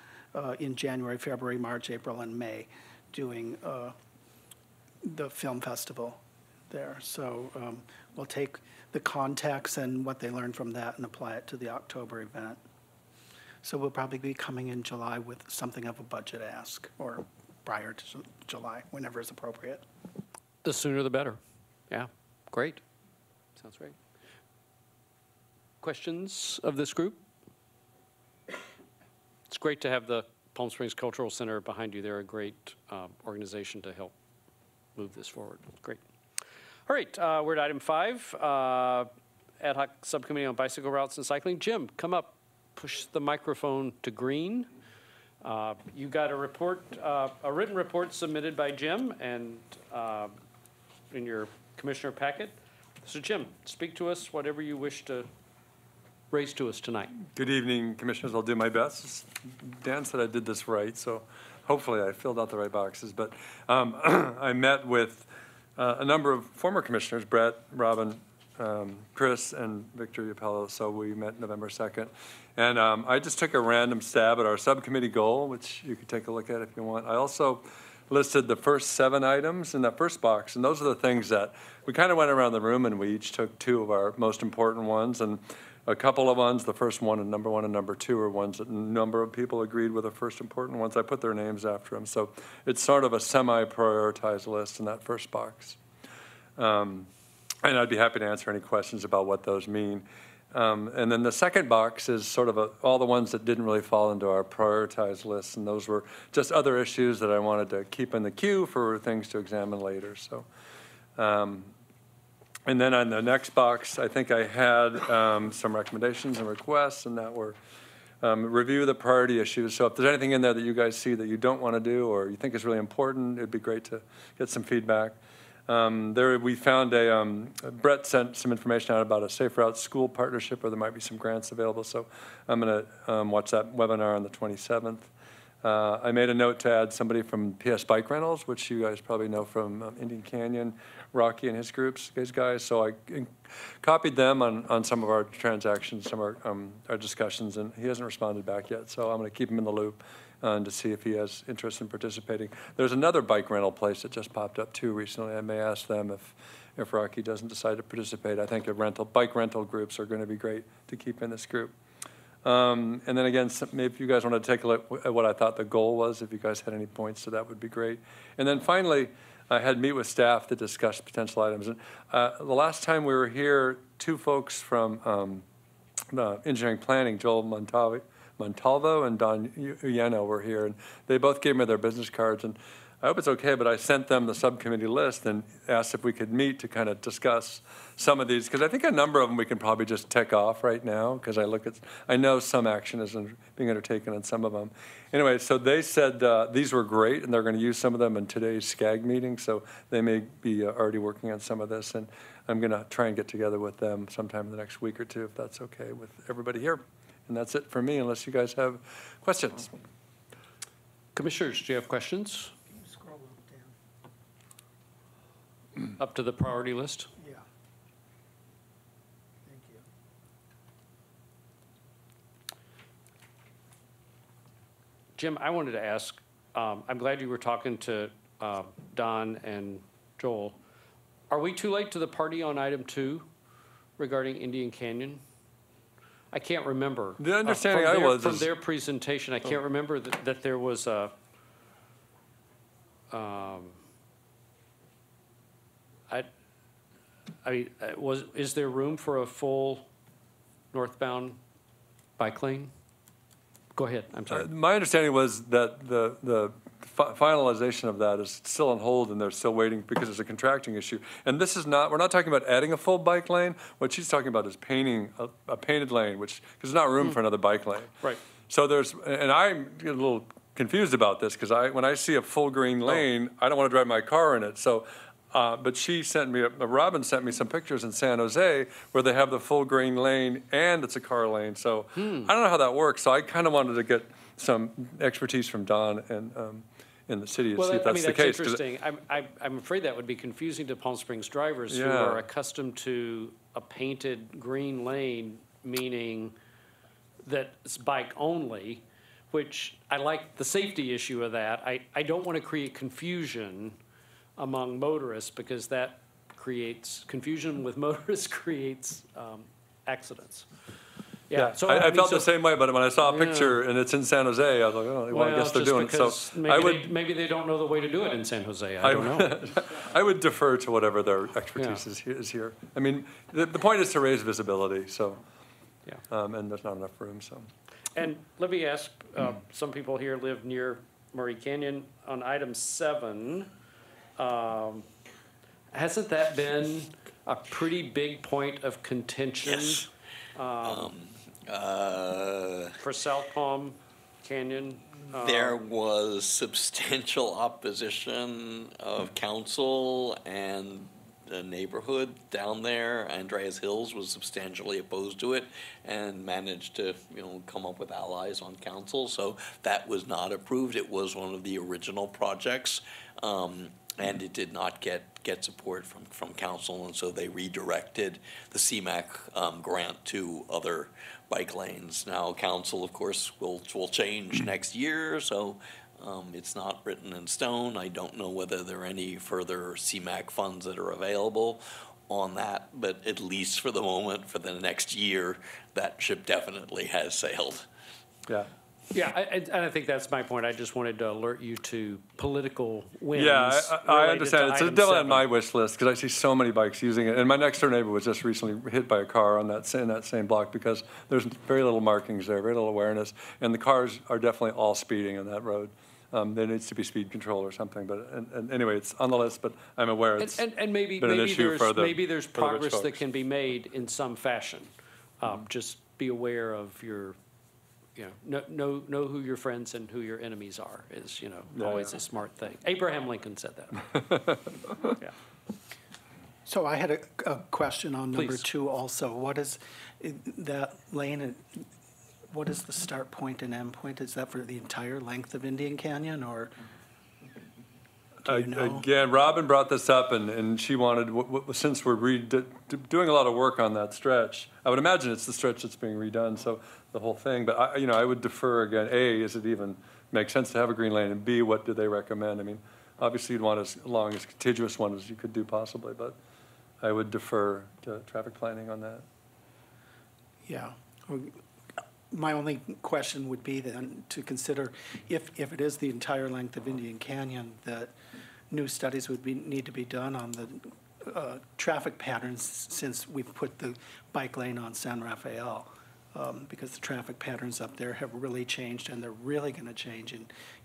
in January, February, March, April, and May, doing the film festival there. So we'll take the contacts and what they learned from that and apply it to the October event. So we'll probably be coming in July with something of a budget ask, or prior to July, whenever is appropriate. The sooner the better. Yeah, great. Sounds great. Questions of this group? It's great to have the Palm Springs Cultural Center behind you. They're a great organization to help move this forward. Great. All right, we're at item 5, Ad hoc Subcommittee on Bicycle Routes and Cycling. Jim, come up, push the microphone to green. You got a report, a written report submitted by Jim and in your commissioner packet. So Jim, speak to us whatever you wish to raise to us tonight. Good evening, Commissioners. I'll do my best. Dan said I did this right, so hopefully I filled out the right boxes. But I met with a number of former commissioners, Brett, Robin, Chris, and Victor Iapello. So we met November 2nd. And I just took a random stab at our subcommittee goal, which you could take a look at if you want. I also listed the first 7 items in that first box. And those are the things that we kind of went around the room and we each took 2 of our most important ones. And a couple of ones, the first one and number 2 are ones that a number of people agreed were the first important ones. I put their names after them. So it's sort of a semi-prioritized list in that first box. And I'd be happy to answer any questions about what those mean. And then the second box is sort of all the ones that didn't really fall into our prioritized list. And those were just other issues that I wanted to keep in the queue for things to examine later. So. And then on the next box, I think I had some recommendations and requests, and that were review the priority issues. So if there's anything in there that you guys see that you don't want to do or you think is really important, it'd be great to get some feedback. There we found Brett sent some information out about a Safe Routes School partnership where there might be some grants available. So I'm going to watch that webinar on the 27th. I made a note to add somebody from PS Bike Rentals, which you guys probably know from Indian Canyon, Rocky and his groups, these guys. So I copied them on some of our transactions, some of our discussions, and he hasn't responded back yet. So I'm going to keep him in the loop to see if he has interest in participating. There's another bike rental place that just popped up too recently. I may ask them if Rocky doesn't decide to participate. I think bike rental groups are going to be great to keep in this group. And then again, maybe if you guys want to take a look at what I thought the goal was, if you guys had any points to that would be great. And then finally, I had meet with staff to discuss potential items. And the last time we were here, 2 folks from engineering planning, Joel Montalvo and Don Uyeno were here, and they both gave me their business cards. And I hope it's okay, but I sent them the subcommittee list and asked if we could meet to kind of discuss some of these, because I think a number of them we can probably just tick off right now, because I know some action is being undertaken on some of them. Anyway, so they said these were great, and they're going to use some of them in today's SCAG meeting, so they may be already working on some of this, and I'm going to try and get together with them sometime in the next week or 2, if that's okay with everybody here. And that's it for me, unless you guys have questions. Commissioners, do you have questions? Up to the priority list? Yeah. Thank Jim, I wanted to ask, I'm glad you were talking to Don and Joel. Are we too late to the party on item 2 regarding Indian Canyon? I can't remember. The understanding from their presentation, I can't remember that there was a, is there room for a full northbound bike lane? Go ahead, I'm sorry. My understanding was that the finalization of that is still on hold, and they're still waiting because it's a contracting issue. And this is not, we're not talking about adding a full bike lane. What she's talking about is painting a painted lane, because there's not room for another bike lane. Right. So and I'm a little confused about this, because when I see a full green lane, I don't want to drive my car in it. So, but she sent me, Robin sent me some pictures in San Jose where they have the full green lane and it's a car lane. So I don't know how that works. So I kind of wanted to get some expertise from Don and in the city to see if that's the case. That's interesting. I'm afraid that would be confusing to Palm Springs drivers who are accustomed to a painted green lane, meaning that it's bike only, which I like the safety issue of that. I don't want to create confusion among motorists, because that creates confusion with motorists, creates accidents. Yeah, so I felt the same way, but when I saw a picture and it's in San Jose, I was like, oh, well, I guess they're doing it. So maybe they don't know the way to do it in San Jose. I don't know. I would defer to whatever their expertise is here. I mean, the point is to raise visibility. So, and there's not enough room. So, and let me ask: some people here live near Murray Canyon. On item 7, hasn't that been a pretty big point of contention? Yes. For South Palm Canyon? There was substantial opposition of council and the neighborhood down there. Andreas Hills was substantially opposed to it and managed to, come up with allies on council. So that was not approved. It was one of the original projects, and it did not get support from council, and so they redirected the CMAQ grant to other bike lanes. Now, council, of course, will change next year, so it's not written in stone. I don't know whether there are any further CMAQ funds that are available on that, but at least for the moment, for the next year, that ship definitely has sailed. Yeah. Yeah, and I think that's my point. I just wanted to alert you to political wins. Yeah, I understand. It's definitely on my my wish list, because I see so many bikes using it. And my next door neighbor was just recently hit by a car in that same block, because there's very little markings there, very little awareness, and the cars are definitely all speeding on that road. There needs to be speed control or something, but and anyway, it's on the list. But I'm aware it's and maybe been an issue for the there's for the rich progress that folks. can be made in some fashion. Just be aware of your. Know who your friends and who your enemies are is, always a smart thing. Abraham Lincoln said that. Yeah. So I had a question on number Please. 2 also. What is that lane, what is the start point and end point? Is that for the entire length of Indian Canyon, or do you know? Again, Robin brought this up, and she wanted, since we're doing a lot of work on that stretch, I would imagine it's the stretch that's being redone, so the whole thing. But I would defer again. A, is it even make sense to have a green lane? And B, what do they recommend? I mean, obviously you'd want as long as contiguous one as you could do possibly, but I would defer to traffic planning on that. Yeah. My only question would be then to consider if it is the entire length of Indian Canyon, that new studies would need to be done on the traffic patterns, since we've put the bike lane on San Rafael, because the traffic patterns up there have really changed, and they're really going to change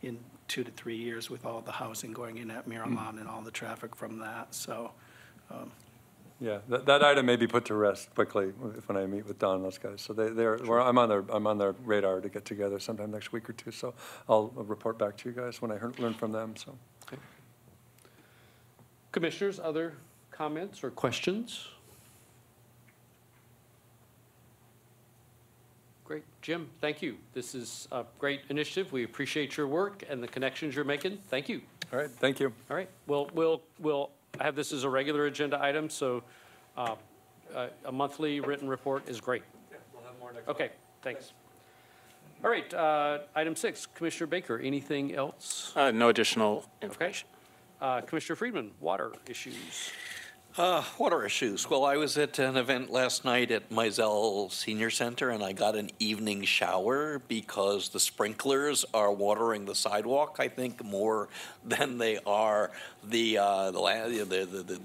in 2 to 3 years with all the housing going in at Miramon and all the traffic from that. So. Yeah, that item may be put to rest quickly when I meet with Don and those guys. So I'm on their radar to get together sometime next week or 2. So I'll report back to you guys when I learn from them. So, Okay. Commissioners, other comments or questions? Great, Jim. Thank you. This is a great initiative. We appreciate your work and the connections you're making. Thank you. all right, thank you. All right. We'll have this as a regular agenda item, so a monthly written report is great. Yeah, we'll have more next Okay, thanks. All right, item 6, Commissioner Baker, anything else? No additional information. Commissioner Friedman, water issues. Water issues. Well, I was at an event last night at Mizell Senior Center, and I got an evening shower because the sprinklers are watering the sidewalk, I think, more than they are the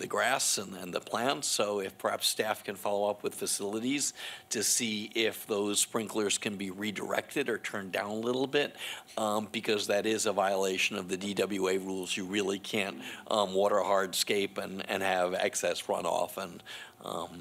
grass and the plants. So if perhaps staff can follow up with facilities to see if those sprinklers can be redirected or turned down a little bit, because that is a violation of the DWA rules. You really can't water a hardscape and have excess runoff, and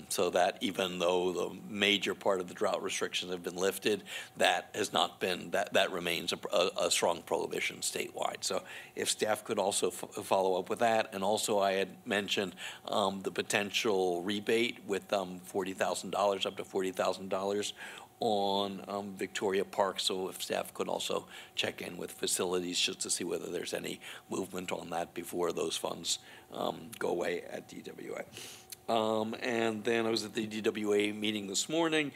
so that even though the major part of the drought restrictions have been lifted, that has not been, that remains a strong prohibition statewide. So if staff could also follow up with that, and also I had mentioned the potential rebate with $40,000, up to $40,000 on Victoria Park, so if staff could also check in with facilities just to see whether there's any movement on that before those funds go away at DWA. And then I was at the DWA meeting this morning.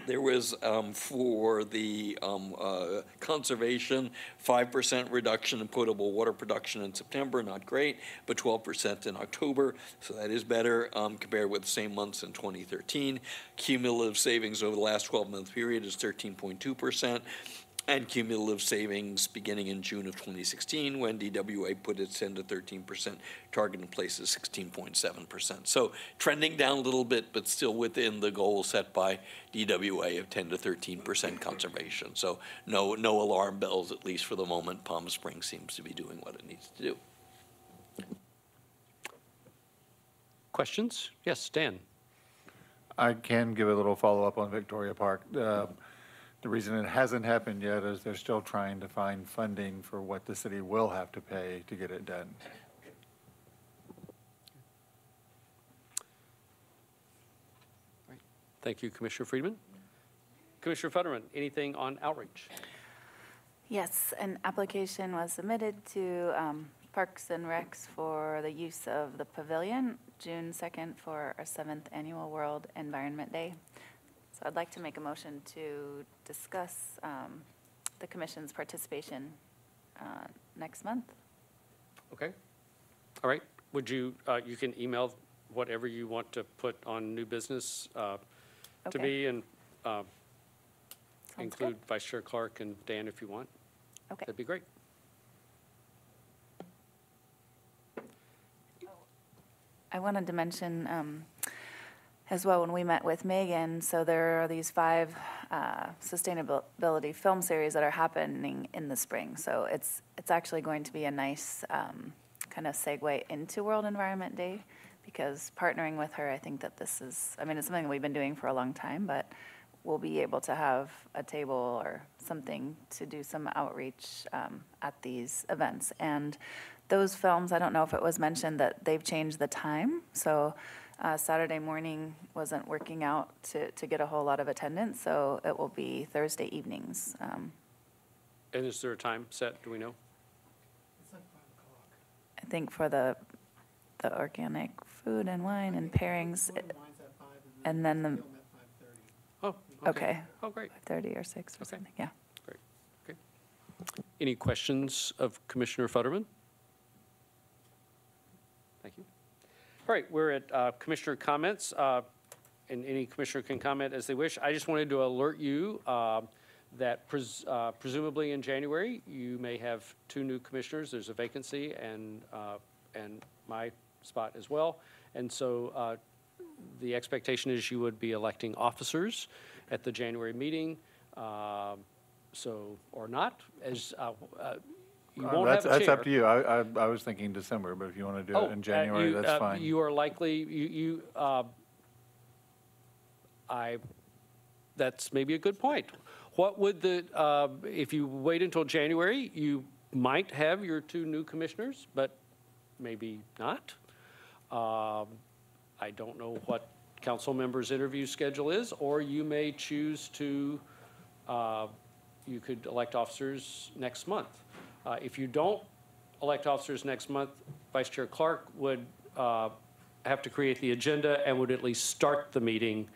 There was, for the conservation, 5% reduction in potable water production in September, not great, but 12% in October, so that is better compared with the same months in 2013. Cumulative savings over the last 12-month period is 13.2%. And cumulative savings beginning in June of 2016, when DWA put its 10 to 13% target in place, is 16.7%. So trending down a little bit, but still within the goal set by DWA of 10 to 13% conservation. So no alarm bells, at least for the moment. Palm Springs seems to be doing what it needs to do. Questions? Yes, Dan. I can give a little follow-up on Victoria Park. The reason it hasn't happened yet is they're still trying to find funding for what the city will have to pay to get it done. Thank you, Commissioner Friedman. Commissioner Futterman, anything on outreach? Yes, an application was submitted to Parks and Recs for the use of the pavilion, June 2nd, for our 7th Annual World Environment Day. So I'd like to make a motion to discuss the commission's participation next month. Okay. All right. Would you, you can email whatever you want to put on new business to Okay. me, and include good. Vice Chair Clark and Dan if you want. Okay. That'd be great. I wanted to mention as well, when we met with Megan, so there are these 5 sustainability film series that are happening in the spring. So it's actually going to be a nice kind of segue into World Environment Day, because partnering with her, I think that this is, I mean, it's something we've been doing for a long time, but we'll be able to have a table or something to do some outreach at these events. And those films, I don't know if it was mentioned that they've changed the time. So Saturday morning wasn't working out to get a whole lot of attendance, so it will be Thursday evenings. And is there a time set? Do we know? I think for the organic food and wine and pairings, and then the, Oh, okay. Oh, great. 5:30 or 6 or Okay. something, yeah. Great. Okay. Any questions of Commissioner Futterman? Thank you. All right, we're at commissioner comments, and any commissioner can comment as they wish. I just wanted to alert you that presumably in January, you may have 2 new commissioners. There's a vacancy, and my spot as well. And so the expectation is you would be electing officers at the January meeting, so, or not, as you won't have a chair. That's up to you. I was thinking December, but if you want to do it in January, that's fine. You are likely, that's maybe a good point. What would if you wait until January, you might have your 2 new commissioners, but maybe not. I don't know what council members' interview schedule is, or you may choose to, you could elect officers next month. If you don't elect officers next month, Vice Chair Clark would have to create the agenda and would at least start the meeting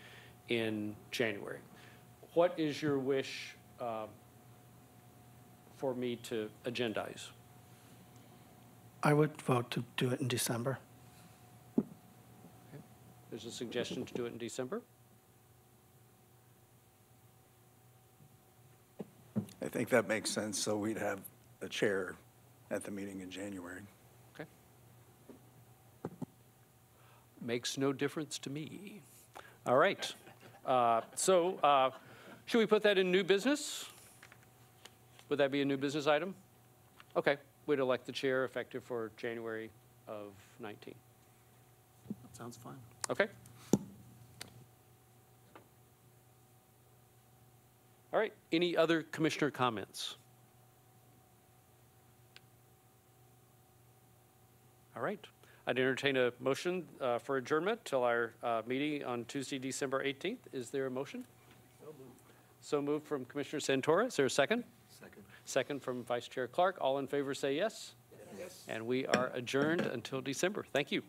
in January. What is your wish for me to agendize? I would vote to do it in December. There's a suggestion to do it in December. I think that makes sense, so we'd have the chair at the meeting in January. Okay. Makes no difference to me. All right. Should we put that in new business? Would that be a new business item? Okay. We'd elect the chair effective for January of 19. That sounds fine. Okay. All right. Any other commissioner comments? All right. I'd entertain a motion for adjournment till our meeting on Tuesday, December 18th. Is there a motion? So moved from Commissioner Santora. Is there a second? Second. Second from Vice Chair Clark. All in favor say yes. Yes. And we are adjourned until December. Thank you.